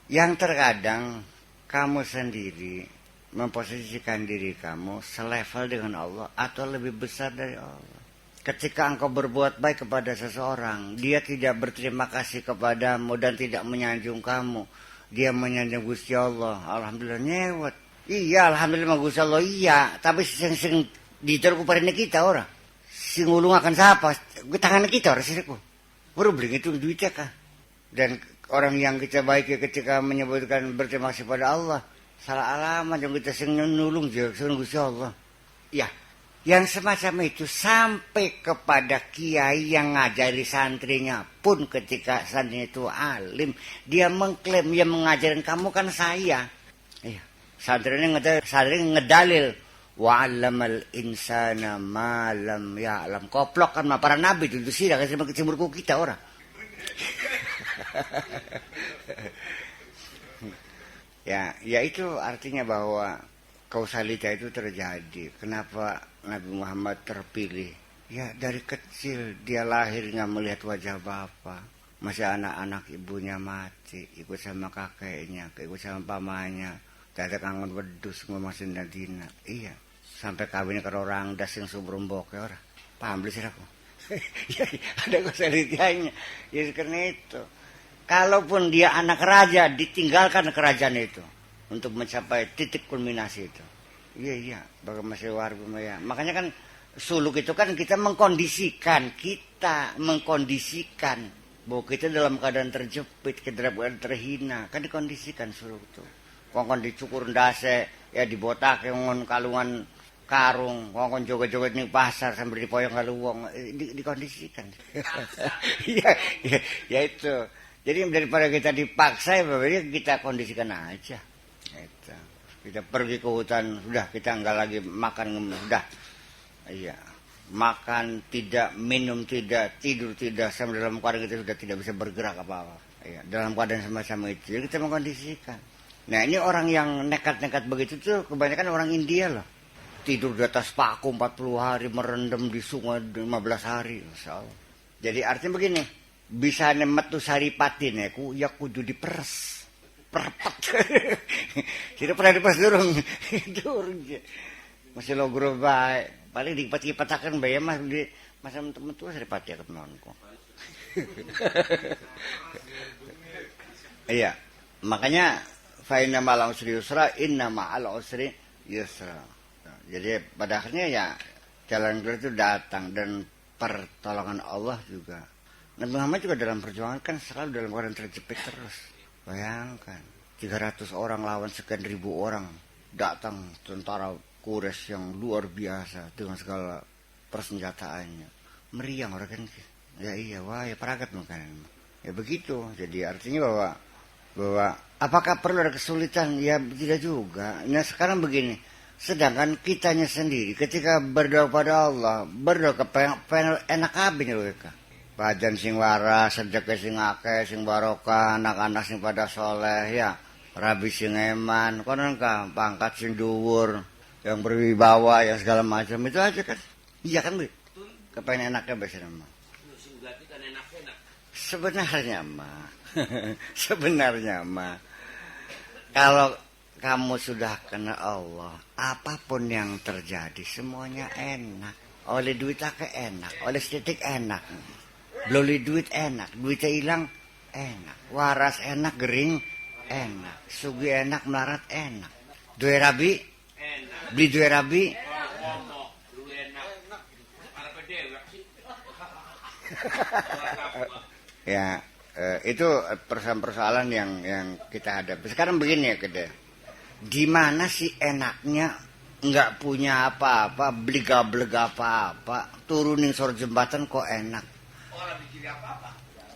Yang terkadang kamu sendiri memposisikan diri kamu selevel dengan Allah atau lebih besar dari Allah. Ketika engkau berbuat baik kepada seseorang, dia tidak berterima kasih kepadamu dan tidak menyanjung kamu. Dia menyanjung Gusti Allah. Alhamdulillah nyewet. Iya, alhamdulillah Gusti Allah iya. Tapi sing diterku pada kita orang. Sing ngulung akan siapa? Tangan kita orang siriku. Baru beli itu duitnya kah? Dan orang yang kita baik ketika menyebutkan berterima kasih pada Allah, salah alamat yang kita sing nulung jeung Gusti Allah. Ya. Yang semacam itu sampai kepada kiai yang ngajari santrinya pun ketika santrinya itu alim, dia mengklaim yang mengajarin kamu kan saya. Iya. Santrinya ngedalil wa'alamal insana ma lam ya'lam. Koplok kan para nabi itu sih kan cemurku kita orang. Ya itu artinya bahwa kausalita itu terjadi. Kenapa Nabi Muhammad terpilih? Ya dari kecil dia lahirnya melihat wajah Bapa. Masih anak-anak ibunya mati, ikut sama kakeknya, ikut sama pamannya. Tidak kangen wedus masih Nadina. Iya. Sampai kawin ke orang das yang subrum boke orang. Paham beli sih aku. Ya, ada kausalitanya. Ya karena itu. Kalaupun dia anak raja, ditinggalkan kerajaan itu untuk mencapai titik kulminasi itu. Iya, bagaimana masih warga ya. Makanya kan suluk itu kan kita mengkondisikan bahwa kita dalam keadaan terjepit, kita dalam keadaan terhina, kan dikondisikan suluk itu. Kongkon dicukur ndase, ya dibotak ngon kalungan karung, kongkon joget-joget ning pasar sambil dipoyong karo wong, dikondisikan. Ya itu. Jadi daripada kita dipaksa, ya kita kondisikan aja. Itu. Kita pergi ke hutan, sudah kita enggak lagi makan, sudah. Iya. Makan tidak, minum tidak, tidur tidak, sampai dalam keadaan kita sudah tidak bisa bergerak apa-apa. Iya, dalam keadaan semacam itu. Jadi kita mengkondisikan. Nah, ini orang yang nekat-nekat begitu tuh kebanyakan orang India loh. Tidur di atas paku 40 hari, merendam di sungai 15 hari, Masya Allah. Jadi artinya begini, bisa metu saripati neku, ya kudu diperes. Perpet. Tidak pernah diperes durung. Masih lo guru baik. Paling dipat-patakan bayi mah di masa temen-temen saripati akan nonko. Iya. Makanya fa inna ma'al usri yusra, inna ma'al usri yusra. Jadi pada akhirnya ya jalan keluar itu datang dan pertolongan Allah juga. Nabi Muhammad juga dalam perjuangan kan selalu dalam keadaan terjepit terus. Bayangkan 300 orang lawan sekian ribu orang, datang tentara Quraisy yang luar biasa dengan segala persenjataannya. Meriang orang kan. Ya iya, wah ya peragat makanan. Ya begitu. Jadi artinya bahwa Bahwa apakah perlu ada kesulitan? Ya tidak juga. Nah sekarang begini, sedangkan kitanya sendiri ketika berdoa pada Allah, berdoa pengen enak kabeh loh ka. Badan sing waras, sedekah sing akeh, sing barokah, anak-anak sing pada soleh ya, rabi sing eman, konon ka, pangkat sing dhuwur, yang berwibawa, yang segala macam itu aja kan. Iya kan, Bu? Kepengen enaknya biasanya mah. Sebenarnya mah kalau kamu sudah kenal Allah, apapun yang terjadi semuanya enak. Oleh duit akeh enak, oleh sedikit enak. Beli duit enak, duitnya hilang enak. Waras enak, gering enak. Sugi enak, melarat enak. Dua rabi enak. Beli dua rabi ya itu persoalan-persoalan yang kita hadapi. Sekarang begini ya Kede. Di mana sih enaknya nggak punya apa-apa, blega-blega apa-apa, turunin sor jembatan kok enak.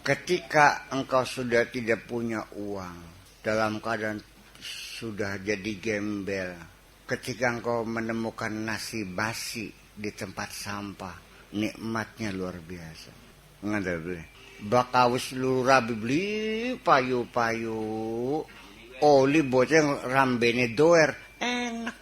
Ketika engkau sudah tidak punya uang, dalam keadaan sudah jadi gembel, ketika engkau menemukan nasi basi di tempat sampah, nikmatnya luar biasa. Nggak beli. Bakawis lurah beli payu-payu, oli bocah rambene doer, enak.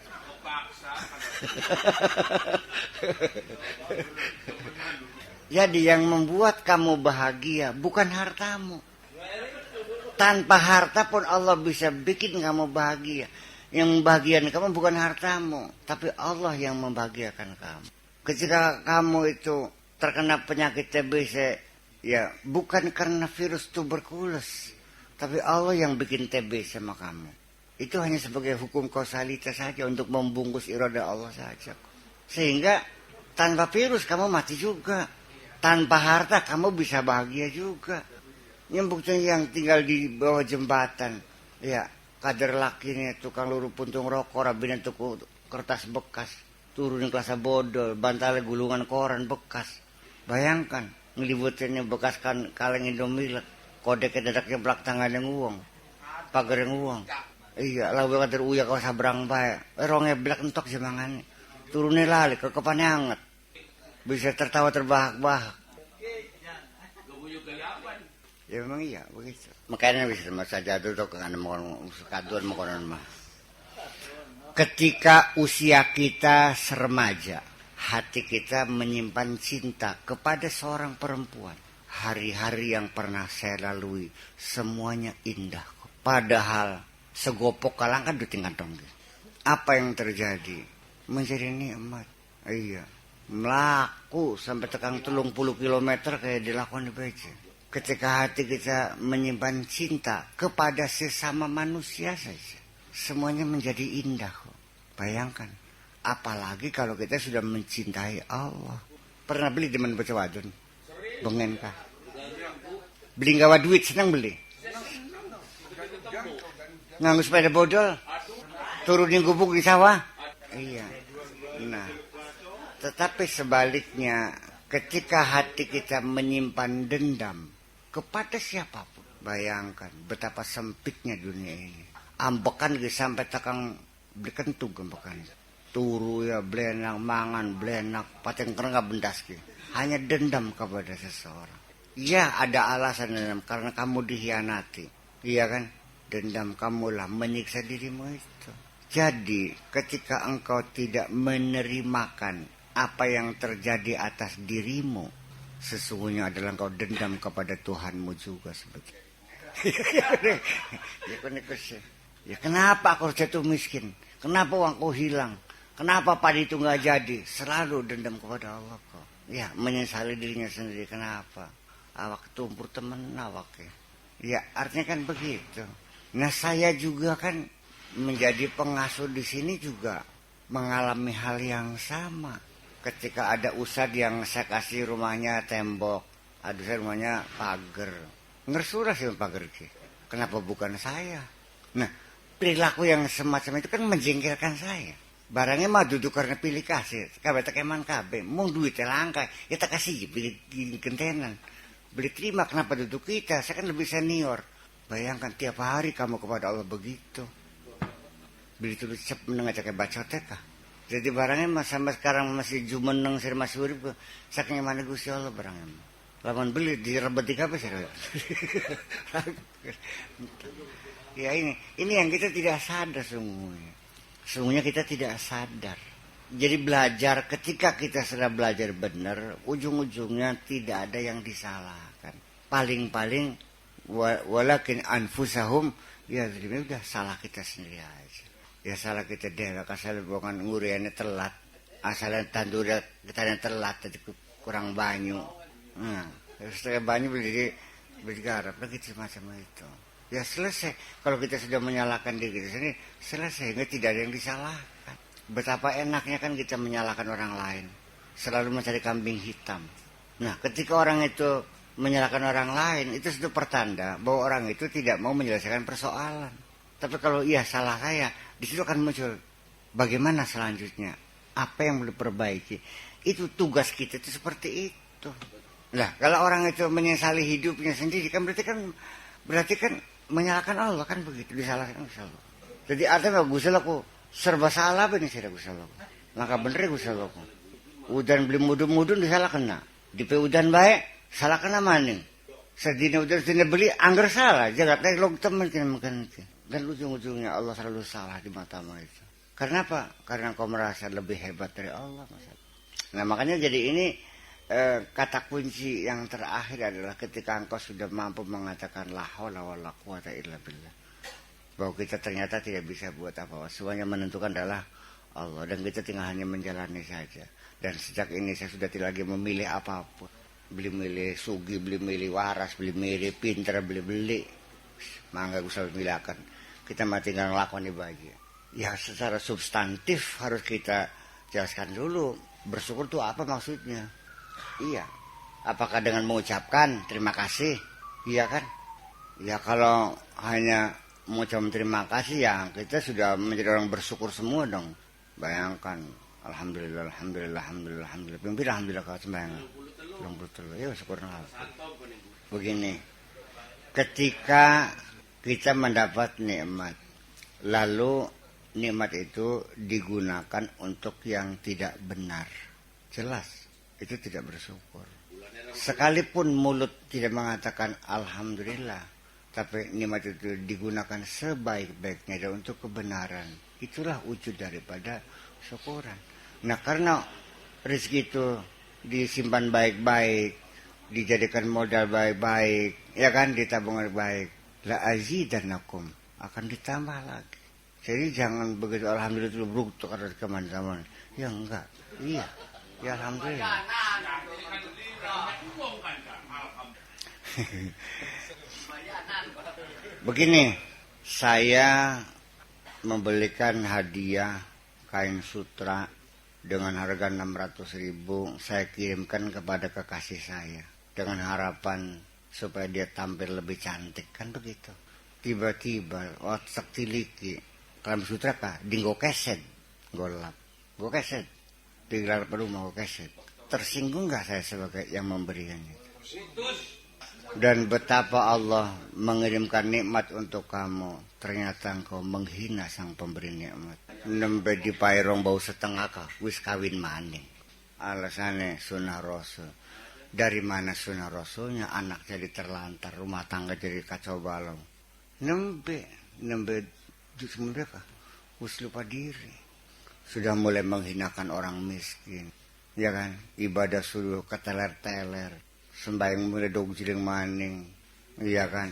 Jadi yang membuat kamu bahagia bukan hartamu. Tanpa harta pun Allah bisa bikin kamu bahagia. Yang membahagiakan kamu bukan hartamu, tapi Allah yang membahagiakan kamu. Ketika kamu itu terkena penyakit TBC, ya bukan karena virus tuberkulus, tapi Allah yang bikin TBC sama kamu. Itu hanya sebagai hukum kausalitas saja untuk membungkus irada Allah saja. Sehingga tanpa virus kamu mati juga. Tanpa harta kamu bisa bahagia juga. Yang buktinya yang tinggal di bawah jembatan, ya kader lakinya tukang luru puntung rokok, rabina tuku kertas bekas, turunin kelas bodol, bantalnya gulungan koran bekas. Bayangkan ngelibutinnya bekas kan kaleng Indomilek, kodeknya dadaknya belak tangan yang uang, pagar yang uang. Iya, lalu kader uya kau sabrang bae, rongnya belak entok jemangannya, turunnya lali ke kepannya hangat. Bisa tertawa terbahak-bahak. Ya memang iya begitu. Makanya bisa masa jatuh tuh kan mau kaduan mau mah. Ketika usia kita seremaja, hati kita menyimpan cinta kepada seorang perempuan. Hari-hari yang pernah saya lalui semuanya indah. Padahal segopok kalang kan ditinggal dong. Apa yang terjadi? Menjadi nikmat. Iya. Melaku sampai tekan 30 kilometer kayak dilakukan di BC. Ketika hati kita menyimpan cinta kepada sesama manusia saja, semuanya menjadi indah kok. Bayangkan, apalagi kalau kita sudah mencintai Allah. Pernah beli di mana baca wadon? Bengen kah? Beli gawa duit, senang beli. Nganggu sepeda bodol, turunin gubuk di sawah. Iya. Nah, tetapi sebaliknya, ketika hati kita menyimpan dendam kepada siapapun, bayangkan betapa sempitnya dunia ini. Ambekan sampai takang berkentug ambekan. Turu ya belenak mangan belenak pateng kerengga bendaski. Hanya dendam kepada seseorang. Ya ada alasan dendam karena kamu dikhianati. Iya kan? Dendam kamulah menyiksa dirimu itu. Jadi ketika engkau tidak menerimakan apa yang terjadi atas dirimu, sesungguhnya adalah engkau dendam kepada Tuhanmu juga sebetulnya. Ya kenapa aku jatuh miskin? Kenapa uangku hilang? Kenapa padi itu nggak jadi? Selalu dendam kepada Allah kok. Ya menyesali dirinya sendiri. Kenapa? Awak tumpur temen awak ya. Ya artinya kan begitu. Nah saya juga kan menjadi pengasuh di sini juga mengalami hal yang sama. Ketika ada ustad yang saya kasih rumahnya tembok, ada saya rumahnya pagar. Ngersurah sih pagar ki. Kenapa bukan saya? Nah, perilaku yang semacam itu kan menjengkelkan saya. Barangnya mah duduk karena pilih kasih. Kabeh tak eman kabeh. Mau duitnya langka, ya tak kasih beli gentenan. Beli terima kenapa duduk kita? Saya kan lebih senior. Bayangkan tiap hari kamu kepada Allah begitu. Begitu cep menengah cakai bacotek kah. Jadi barangnya sampai sekarang masih jumeneng sir masih urip saking mana Gusti Allah barangnya. Lawan beli direbet di apa sih? Ya ini yang kita tidak sadar sungguhnya. Sungguhnya kita tidak sadar. Jadi belajar ketika kita sudah belajar benar, ujung-ujungnya tidak ada yang disalahkan. Paling-paling walakin anfusahum ya udah salah kita sendiri aja. Ya salah kita deh, asal bukan nguriannya telat, asalnya tandur kita telat, tadi kurang banyu. Nah, setelah banyu beli garap, gitu semacam itu. Ya selesai. Kalau kita sudah menyalahkan diri kita sendiri, selesai. Nggak tidak ada yang disalahkan. Betapa enaknya kan kita menyalahkan orang lain, selalu mencari kambing hitam. Nah, ketika orang itu menyalahkan orang lain, itu sudah pertanda bahwa orang itu tidak mau menyelesaikan persoalan. Tapi kalau iya salah saya, di situ akan muncul bagaimana selanjutnya, apa yang perlu diperbaiki. Itu tugas kita itu seperti itu. Nah, kalau orang itu menyesali hidupnya sendiri kan berarti kan menyalahkan Allah kan begitu, disalahkan Allah. Jadi artinya Gusti Allah serba salah ini saya Gusti Allah. Maka bener Gusti Allah. Udan beli mudun-mudun disalahkan nah. Di udan baik salah kena maning. Sedina udan sedina beli anggar salah. Jagat naik log teman kan. Dan ujung-ujungnya Allah selalu salah di matamu itu. Karena apa? Karena kau merasa lebih hebat dari Allah. Nah makanya jadi ini kata kunci yang terakhir adalah ketika engkau sudah mampu mengatakan la haula wala quwata illa billah. Bahwa kita ternyata tidak bisa buat apa-apa. Semuanya menentukan adalah Allah. Dan kita tinggal hanya menjalani saja. Dan sejak ini saya sudah tidak lagi memilih apapun. Beli milih sugi, beli milih waras, beli milih pinter, beli mangga usah milihkan. Kita mah tinggal ngelakukan ibadah. Ya secara substantif harus kita jelaskan dulu. Bersyukur itu apa maksudnya? Iya. Apakah dengan mengucapkan terima kasih? Iya kan? Ya kalau hanya mengucapkan terima kasih ya kita sudah menjadi orang bersyukur semua dong. Bayangkan. Alhamdulillah. Pimpin alhamdulillah kalau sembahyang. Betul. Ya syukur. Begini. Ketika kita mendapat nikmat, lalu nikmat itu digunakan untuk yang tidak benar, jelas itu tidak bersyukur. Sekalipun mulut tidak mengatakan alhamdulillah, tapi nikmat itu digunakan sebaik-baiknya dan untuk kebenaran, itulah wujud daripada syukuran. Nah karena rezeki itu disimpan baik-baik, dijadikan modal baik-baik, ya kan, ditabung baik, la azidannakum, akan ditambah lagi. Jadi jangan begitu alhamdulillah itu buruk tuh karena kemana-mana. Ya enggak. Iya. Ya alhamdulillah. Begini, saya membelikan hadiah kain sutra dengan harga 600.000, saya kirimkan kepada kekasih saya dengan harapan supaya dia tampil lebih cantik, kan begitu. Tiba-tiba otak tiliki kalam sutra kah dinggo keset golap go keset digelar rumah go keset. Tersinggung nggak saya sebagai yang memberikannya? Dan betapa Allah mengirimkan nikmat untuk kamu, ternyata engkau menghina sang pemberi nikmat. Nembe dipairong bau setengah kah wis kawin maning. Alasannya sunnah rasul. Dari mana sunnah rasulnya? Anak jadi terlantar, rumah tangga jadi kacau balau. Nembe mereka wis lupa diri, sudah mulai menghinakan orang miskin, ya kan? Ibadah suruh keteler-teler, sembahyang mulai dog jiling maning, iya kan?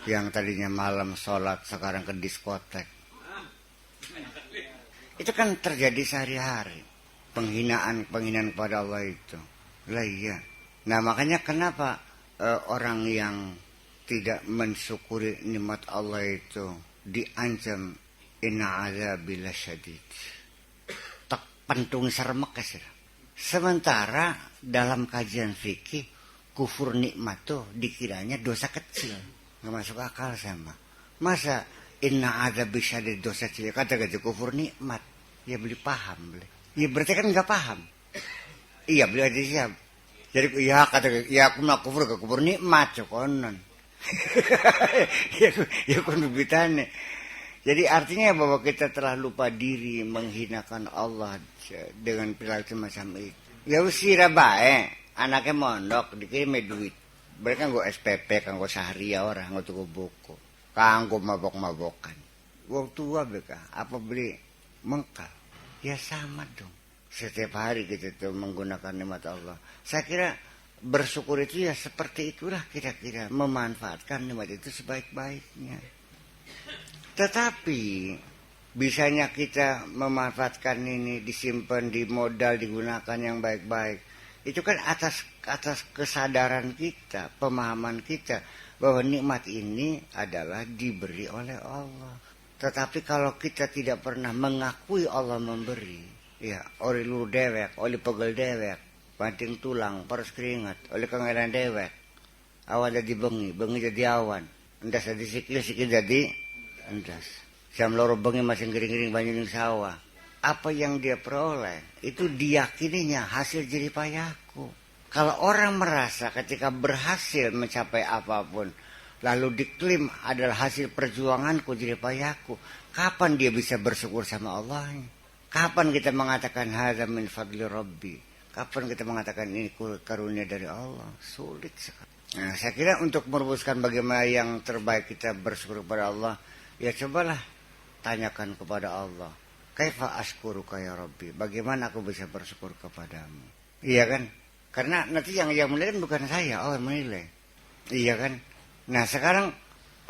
Yang tadinya malam sholat sekarang ke diskotek. Itu kan terjadi sehari-hari, penghinaan kepada Allah itu. Lah iya. Nah makanya kenapa orang yang tidak mensyukuri nikmat Allah itu diancam inna azabil syadid. Tak pentung sermek kasih. Sementara dalam kajian fikih kufur nikmat tuh dikiranya dosa kecil, nggak masuk akal sama. Masa inna azabil syadid dosa kecil, kata kufur nikmat, ya beli paham beli. Ya berarti kan nggak paham. Iya beli aja siap. Jadi ya kata ya aku nak kufur ke kufur nikmat cokonan. Ya kondubitannya. Jadi artinya bahwa kita telah lupa diri, menghinakan Allah dengan perilaku macam itu. Ya usira bae, anaknya mondok dikirim duit. Mereka nggo SPP, kanggo sahria orang nggo tuku buku. Kanggo mabok-mabokan. Wong tua beka, apa beli mengkal? Ya sama dong. Setiap hari kita tuh menggunakan nikmat Allah. Saya kira bersyukur itu ya seperti itulah kira-kira, memanfaatkan nikmat itu sebaik-baiknya. Tetapi bisanya kita memanfaatkan ini, disimpan, dimodal, digunakan yang baik-baik. Itu kan atas kesadaran kita, pemahaman kita bahwa nikmat ini adalah diberi oleh Allah. Tetapi kalau kita tidak pernah mengakui Allah memberi, ya oleh luru dewek, oleh pegel dewek, banting tulang, paras keringat, oleh kangelan dewek, awan jadi bengi, bengi jadi awan, endas jadi sikil jadi endas. Jam loro bengi masih gering-gering banyak sawah. Apa yang dia peroleh itu diyakininya hasil jerih payahku. Kalau orang merasa ketika berhasil mencapai apapun lalu diklaim adalah hasil perjuanganku, jerih payahku, kapan dia bisa bersyukur sama Allahnya? Kapan kita mengatakan hadza min fadli rabbi? Kapan kita mengatakan ini karunia dari Allah? Sulit sekali. Nah, saya kira untuk merumuskan bagaimana yang terbaik kita bersyukur kepada Allah, ya cobalah tanyakan kepada Allah. Kaifa ashkuruka ya Rabbi? Bagaimana aku bisa bersyukur kepadamu? Iya kan? Karena nanti yang menilai kan bukan saya, Allah menilai. Iya kan? Nah sekarang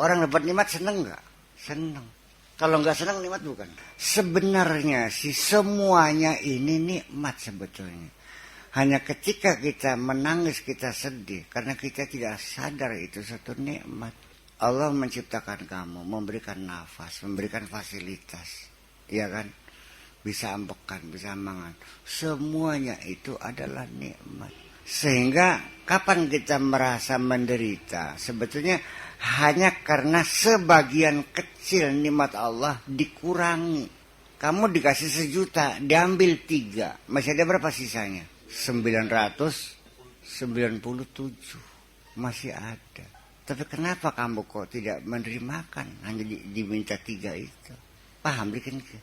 orang dapat nikmat senang nggak? Senang. Kalau nggak senang nikmat bukan. Sebenarnya sih semuanya ini nikmat sebetulnya. Hanya ketika kita menangis, kita sedih karena kita tidak sadar itu satu nikmat. Allah menciptakan kamu, memberikan nafas, memberikan fasilitas. Iya kan? Bisa ambekan, bisa mangan. Semuanya itu adalah nikmat. Sehingga kapan kita merasa menderita? Sebetulnya hanya karena sebagian kecil nikmat Allah dikurangi. Kamu dikasih 1 juta, diambil 3. Masih ada berapa sisanya? 997. Masih ada. Tapi kenapa kamu kok tidak menerimakan? Hanya diminta 3 itu. Paham bikin ke?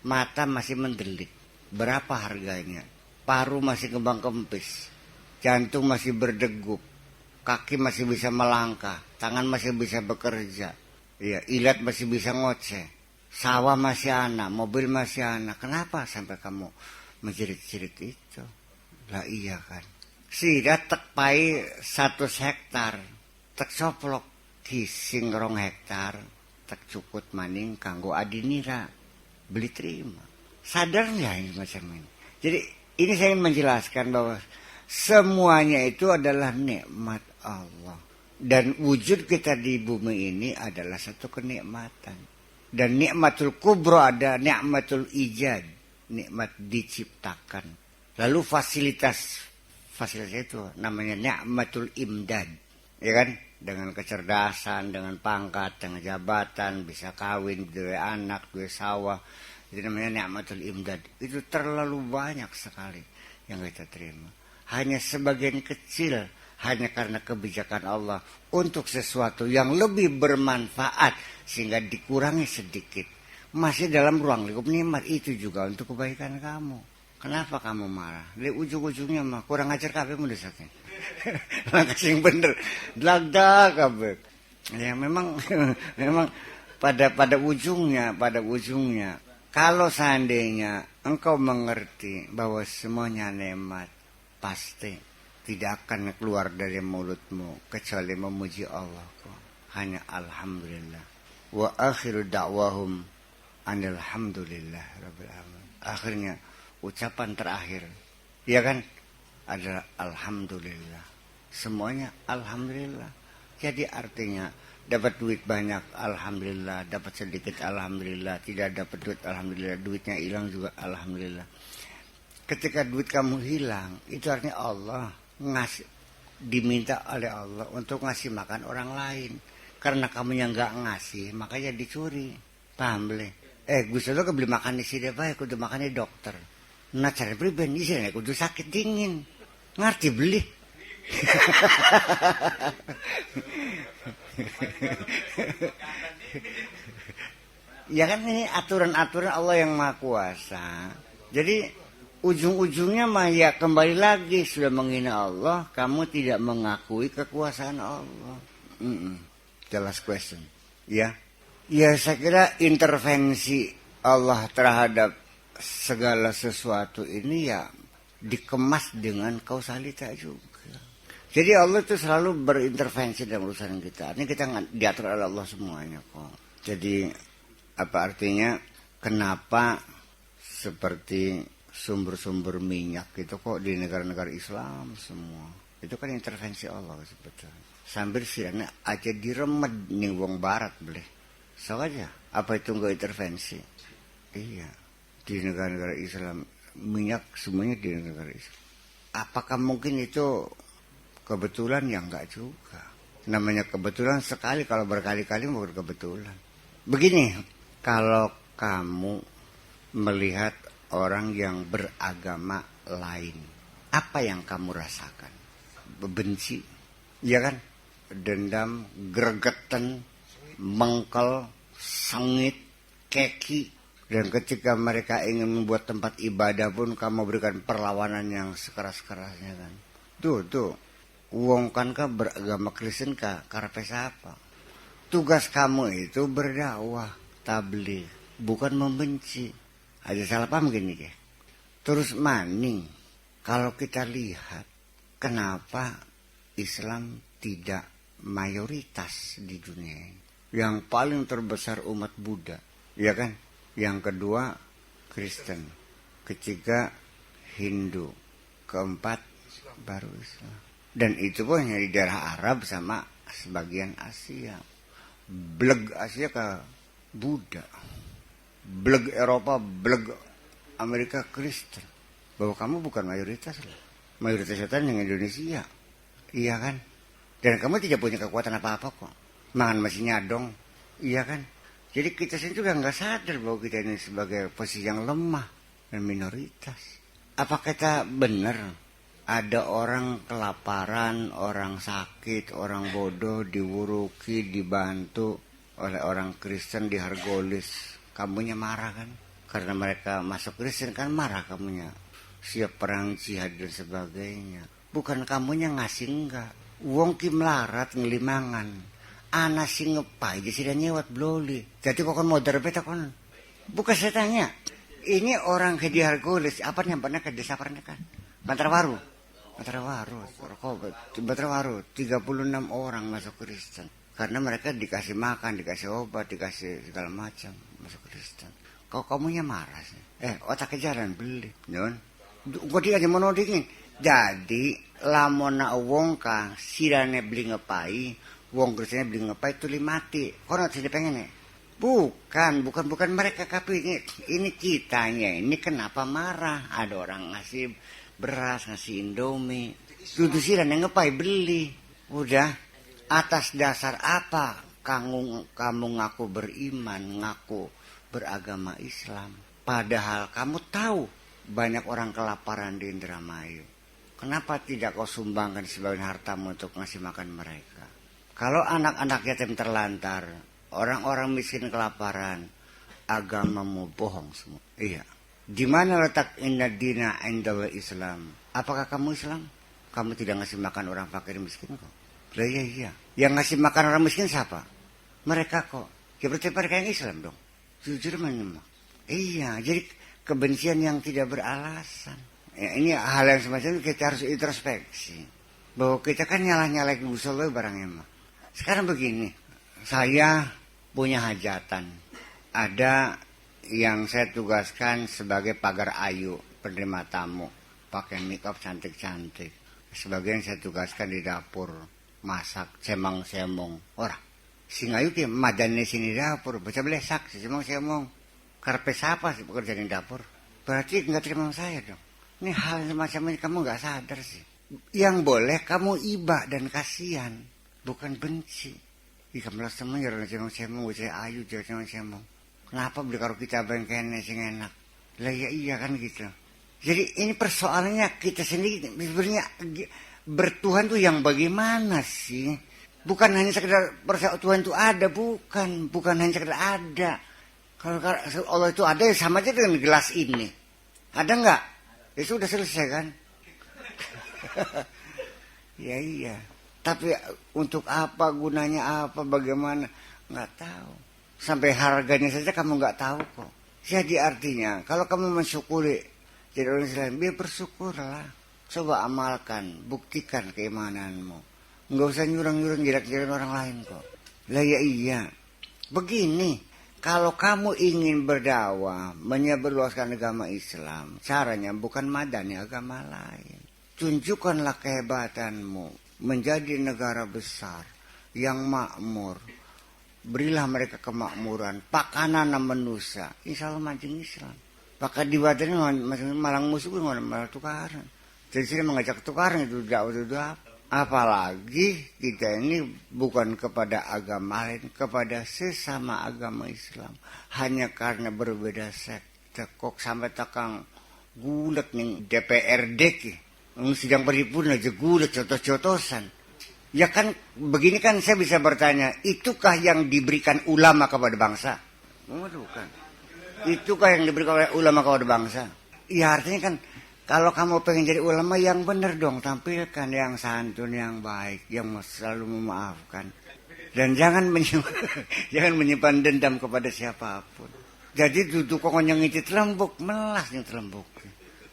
Mata masih mendelik. Berapa harganya? Paru masih kembang kempis. Jantung masih berdegup. Kaki masih bisa melangkah. Tangan masih bisa bekerja. Ya, ilat masih bisa ngoceh. Sawah masih anak. Mobil masih anak. Kenapa sampai kamu menjerit-jerit itu? Lah iya kan. Sida tek pai 100 hektar. Tek soplok kising 2 hektar. Tek cukut maning kanggo adinira. Beli terima. Sadar nggak ini macam ini? Jadi ini saya ingin menjelaskan bahwa semuanya itu adalah nikmat Allah. Dan wujud kita di bumi ini adalah satu kenikmatan. Dan nikmatul kubro ada nikmatul ijad. Nikmat diciptakan. Lalu fasilitas itu namanya nikmatul imdad. Ya kan? Dengan kecerdasan, dengan pangkat, dengan jabatan, bisa kawin, dua anak, dua sawah. Itu namanya nikmatul imdad. Itu terlalu banyak sekali yang kita terima. Hanya sebagian kecil, hanya karena kebijakan Allah untuk sesuatu yang lebih bermanfaat sehingga dikurangi sedikit. Masih dalam ruang lingkup nikmat itu juga untuk kebaikan kamu. Kenapa kamu marah? Di ujung-ujungnya mah kurang ajar kabeh mendesaknya. Langkah sing bener. Dagdag kabeh. Ya memang pada ujungnya kalau seandainya engkau mengerti bahwa semuanya nikmat, pasti tidak akan keluar dari mulutmu kecuali memuji Allah. Hanya alhamdulillah. Wa akhiru da'wahum alhamdulillah rabbil alamin. Akhirnya ucapan terakhir, ya kan, adalah alhamdulillah. Semuanya alhamdulillah. Jadi artinya dapat duit banyak alhamdulillah, dapat sedikit alhamdulillah, tidak dapat duit alhamdulillah, duitnya hilang juga alhamdulillah. Ketika duit kamu hilang, itu artinya Allah diminta oleh Allah untuk ngasih makan orang lain. Karena kamu yang nggak ngasih, makanya dicuri. Paham boleh? Gusto lo kebeli makan di sini apa? Kudu makan di dokter. Nah cara pribadi sih, kudu sakit dingin. Ngerti beli? Ya kan ini aturan-aturan Allah yang Maha Kuasa. Jadi ujung-ujungnya mah ya kembali lagi sudah menghina Allah, kamu tidak mengakui kekuasaan Allah. The last question. Ya. Ya saya kira intervensi Allah terhadap segala sesuatu ini ya dikemas dengan kausalita juga. Jadi Allah itu selalu berintervensi dalam urusan kita. Ini kita diatur oleh Allah semuanya kok. Jadi apa artinya kenapa seperti sumber-sumber minyak itu kok di negara-negara Islam semua. Itu kan intervensi Allah sebetulnya. Sambil sirana aja diremed nih wong barat boleh. So aja. Apa itu enggak intervensi? Iya. Di negara-negara Islam minyak semuanya di negara Islam. Apakah mungkin itu kebetulan? Ya enggak juga. Namanya kebetulan sekali, kalau berkali-kali bukan kebetulan. Begini, kalau kamu melihat orang yang beragama lain, apa yang kamu rasakan? Benci, ya kan? Dendam, gregetan, mengkel, sengit, keki. Dan ketika mereka ingin membuat tempat ibadah pun kamu berikan perlawanan yang sekeras-kerasnya kan. Tuh. Wong kan beragama Kristen karepe apa? Tugas kamu itu berdakwah, tabligh, bukan membenci. Aja salah paham gini ya. Terus maning, kalau kita lihat kenapa Islam tidak mayoritas di dunia ini. Yang paling terbesar umat Buddha, ya kan? Yang kedua Kristen, ketiga Hindu, keempat baru Islam. Dan itu pun hanya di daerah Arab sama sebagian Asia. Bleg Asia ke Buddha, bleg Eropa, bleg Amerika Kristen. Bahwa kamu bukan mayoritas lah. Mayoritas setan yang Indonesia, iya kan? Dan kamu tidak punya kekuatan apa-apa kok. Mangan masih nyadong, iya kan? Jadi kita sendiri juga nggak sadar bahwa kita ini sebagai posisi yang lemah dan minoritas. Apa kita benar ada orang kelaparan, orang sakit, orang bodoh diwuruki, dibantu oleh orang Kristen di Hargolis? Kamunya marah kan? Karena mereka masuk Kristen kan marah kamunya. Siap perang jihad dan sebagainya. Bukan kamunya ngasih enggak. Wong ki melarat ngelimangan. Anak sing ngepai jadi sudah nyewat bloli. Jadi kok kan mau derbet kon. Bukan saya tanya. Ini orang ke di Hargolis, apa nyampanya ke desa Pernekan? Bantarwaru. 36 orang masuk Kristen. Karena mereka dikasih makan, dikasih obat, dikasih segala macam masuk Kristen. Kau kamunya marah sih. Otak kejaran beli, non. Kau dia aja mau dingin. Jadi lamona wong kang sirane beli ngepai, wong Kristennya beli ngepai itu mati. Kau nanti pengen nih. Bukan mereka tapi ini kitanya ini kenapa marah? Ada orang ngasih beras, ngasih Indomie. Dudu sirane ngepai beli. Udah atas dasar apa kamu ngaku beriman, ngaku beragama Islam? Padahal kamu tahu banyak orang kelaparan di Indramayu. Kenapa tidak kau sumbangkan sebagian hartamu untuk ngasih makan mereka? Kalau anak-anak yatim terlantar, orang-orang miskin kelaparan, agamamu bohong semua. Iya. Di mana letak inna dina indal Islam? Apakah kamu Islam? Kamu tidak ngasih makan orang fakir miskin kok. Lah iya. Yang ngasih makan orang miskin siapa? Mereka kok. Ya berarti mereka yang Islam dong. Jujur menyemak. Iya, jadi kebencian yang tidak beralasan. Ya, ini hal yang semacam kita harus introspeksi. Bahwa kita kan nyalah-nyalahin Gusollah barangnya mah. Sekarang begini, saya punya hajatan. Ada yang saya tugaskan sebagai pagar ayu, penerima tamu. Pakai make up cantik-cantik. Sebagian saya tugaskan di dapur. Masak, semong-semong. Orang, sing ayu ki madane sini dapur. Baca belesak, semong-semong. Karpe siapa sih pekerjaan di dapur? Berarti nggak terima saya dong. Ini hal semacam ini kamu nggak sadar sih. Yang boleh kamu iba dan kasihan, bukan benci. Ika melas temen ya orang semong-semong, saya ayu jadi semong-semong. Kenapa beli karo kita bengkene sing enak? Lah ya iya kan gitu. Jadi ini persoalannya kita sendiri sebenarnya Bertuhan tuh yang bagaimana sih? Bukan hanya sekedar percaya Tuhan itu ada, bukan hanya sekedar ada. Kalau Allah itu ada ya sama aja dengan gelas ini. Ada nggak? Ya sudah selesai kan? Ya iya. Tapi untuk apa, gunanya apa, bagaimana? Nggak tahu. Sampai harganya saja kamu nggak tahu kok. Jadi artinya kalau kamu mensyukuri jadi orang Islam, biar bersyukurlah. Coba amalkan, buktikan keimananmu. Nggak usah nyurang-nyurang jirak-jirak orang lain kok. Lah ya iya. Begini, kalau kamu ingin berdakwah, menyebarluaskan agama Islam, caranya bukan madani agama lain. Tunjukkanlah kehebatanmu menjadi negara besar yang makmur. Berilah mereka kemakmuran, pakanan manusia. Insya Allah mancing Islam. Pakai di badannya malang musuh malah tukaran. Jadi sini mengajak tukaran itu dakwah. Apalagi kita ini bukan kepada agama lain, kepada sesama agama Islam. Hanya karena berbeda sekte. Kok sampai takang gulat nih DPRD ki. Sidang paripurna aja gulat jotos-jotosan. Ya kan begini kan saya bisa bertanya, itukah yang diberikan ulama kepada bangsa? Bukan. Itukah yang diberikan oleh ulama kepada bangsa? Ya artinya kan kalau kamu pengen jadi ulama yang benar dong, tampilkan yang santun, yang baik, yang selalu memaafkan. Dan jangan menyimpan dendam kepada siapapun. Jadi duduk kok nyengiti lembuk, melas yang lembuk.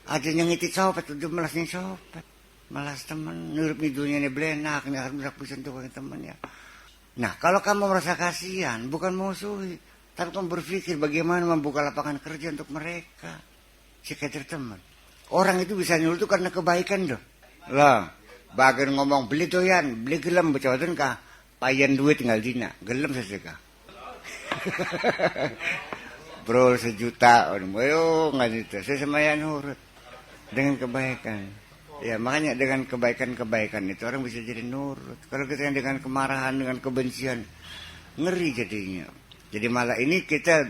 Ada nyengiti copet, duduk melas yang copet. Malas teman, nurup hidungnya ini belenak, ini harus bisa untuk teman ya. Nah, kalau kamu merasa kasihan, bukan musuhi, tapi kamu berpikir bagaimana membuka lapangan kerja untuk mereka. Sekedar teman. Orang itu bisa nyuruh itu karena kebaikan dong. Lah, bagian ngomong beli doyan, beli gelem, becotan kah? Payan duit tinggal dina, gelem saja kah? Bro 1 juta, ayo nggak gitu, saya semayan nurut dengan kebaikan. Ya makanya dengan kebaikan-kebaikan itu orang bisa jadi nurut. Kalau kita yang dengan kemarahan, dengan kebencian, ngeri jadinya. Jadi malah ini kita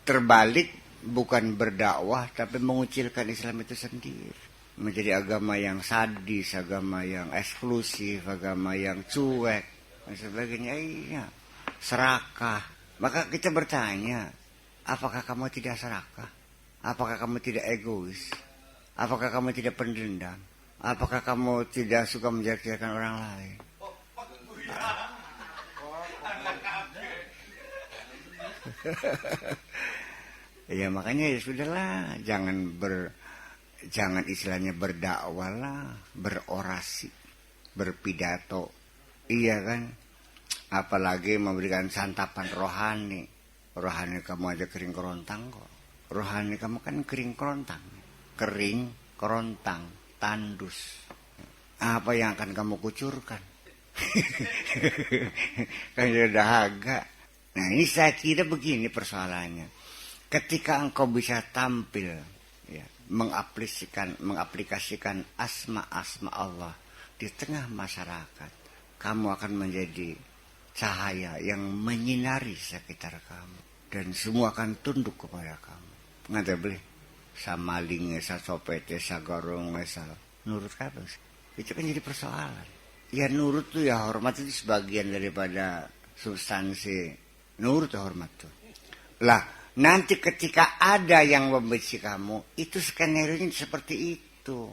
terbalik, bukan berdakwah tapi mengucilkan Islam itu sendiri. Menjadi agama yang sadis, agama yang eksklusif, agama yang cuek, dan sebagainya. Iya, serakah. Maka kita bertanya, apakah kamu tidak serakah? Apakah kamu tidak egois? Apakah kamu tidak pendendam? Apakah kamu tidak suka menjelek-jelekan orang lain? Ya makanya ya sudahlah, jangan istilahnya berdakwah lah, berorasi, berpidato. Iya kan? Apalagi memberikan santapan rohani. Rohani kamu aja kering kerontang kok. Rohani kamu kan kering kerontang. Kering kerontang, tandus. Apa yang akan kamu kucurkan? Kan sudah dahaga. Nah ini saya kira begini persoalannya. Ketika engkau bisa tampil, ya, mengaplikasikan asma-asma Allah di tengah masyarakat, kamu akan menjadi cahaya yang menyinari sekitar kamu. Dan semua akan tunduk kepada kamu. Nggak boleh. Samaling, sopete, sagorong, nurut apa sih? Itu kan jadi persoalan. Ya nurut tuh ya hormat itu sebagian daripada substansi. Nurut ya hormat tuh. Lah nanti ketika ada yang membenci kamu, itu skenario seperti itu.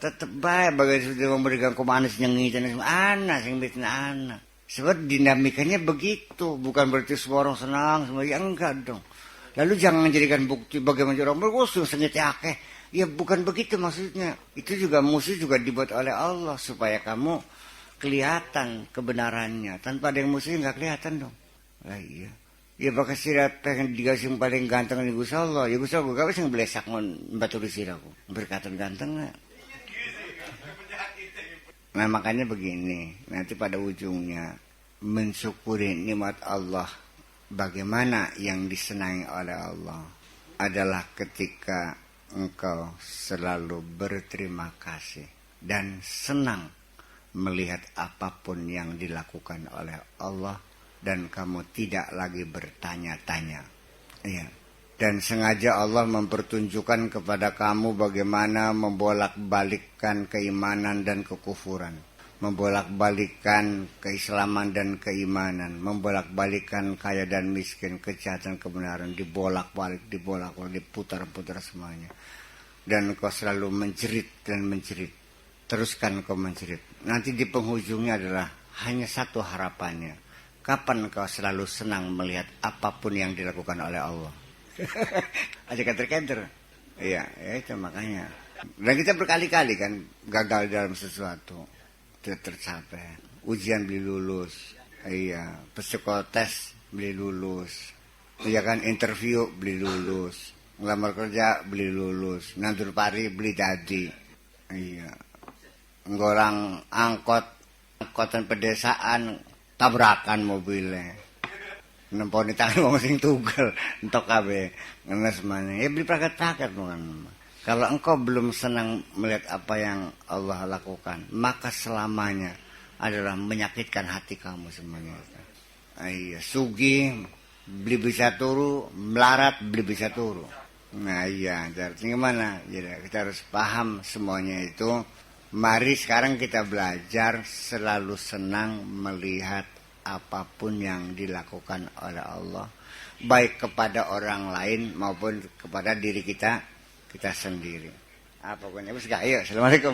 Tetap baik bagi sudah memberikan komanis yang ngitan anak yang bikin anak. Sebab dinamikanya begitu, bukan berarti semua orang senang, semua ya enggak dong. Lalu jangan jadikan bukti bagaimana orang berkhusus sengit akeh. Ya bukan begitu maksudnya. Itu juga musuh juga dibuat oleh Allah supaya kamu kelihatan kebenarannya. Tanpa ada yang musuh nggak kelihatan dong. Lah iya. Ya bakal sirah pengen dikasih paling ganteng di Gusti Allah. Ya Gusti Allah gak bisa ngelesak ngon baturi sirahku. Berkatan ganteng nggak? Nah makanya begini. Nanti pada ujungnya mensyukuri nikmat Allah. Bagaimana yang disenangi oleh Allah adalah ketika engkau selalu berterima kasih dan senang melihat apapun yang dilakukan oleh Allah dan kamu tidak lagi bertanya-tanya. Iya. Dan sengaja Allah mempertunjukkan kepada kamu bagaimana membolak-balikkan keimanan dan kekufuran, membolak-balikkan keislaman dan keimanan, membolak-balikkan kaya dan miskin, kejahatan kebenaran, dibolak-balik, diputar-putar semuanya. Dan kau selalu menjerit dan menjerit. Teruskan kau menjerit. Nanti di penghujungnya adalah hanya satu harapannya. Kapan kau selalu senang melihat apapun yang dilakukan oleh Allah? Aja kenter-kenter. Iya, ya itu makanya. Dan kita berkali-kali kan gagal dalam sesuatu, tidak tercapai. Ujian beli lulus, iya. Psikotes beli lulus, iya kan. Interview beli lulus, ngelamar kerja beli lulus, nandur pari beli jadi, iya. Ngorang angkotan pedesaan tabrakan mobilnya. Nemponi tangan wong sing tunggal entok kabeh ngenes maneh. Ya beli prakat-prakat bukan. Kalau engkau belum senang melihat apa yang Allah lakukan, maka selamanya adalah menyakitkan hati kamu semuanya. Iya, sugih beli bisa turu, melarat beli bisa turu. Nah iya, artinya gimana? Jadi kita harus paham semuanya itu. Mari sekarang kita belajar selalu senang melihat apapun yang dilakukan oleh Allah, baik kepada orang lain maupun kepada diri kita sendiri. Apapun itu. Ayo, assalamualaikum.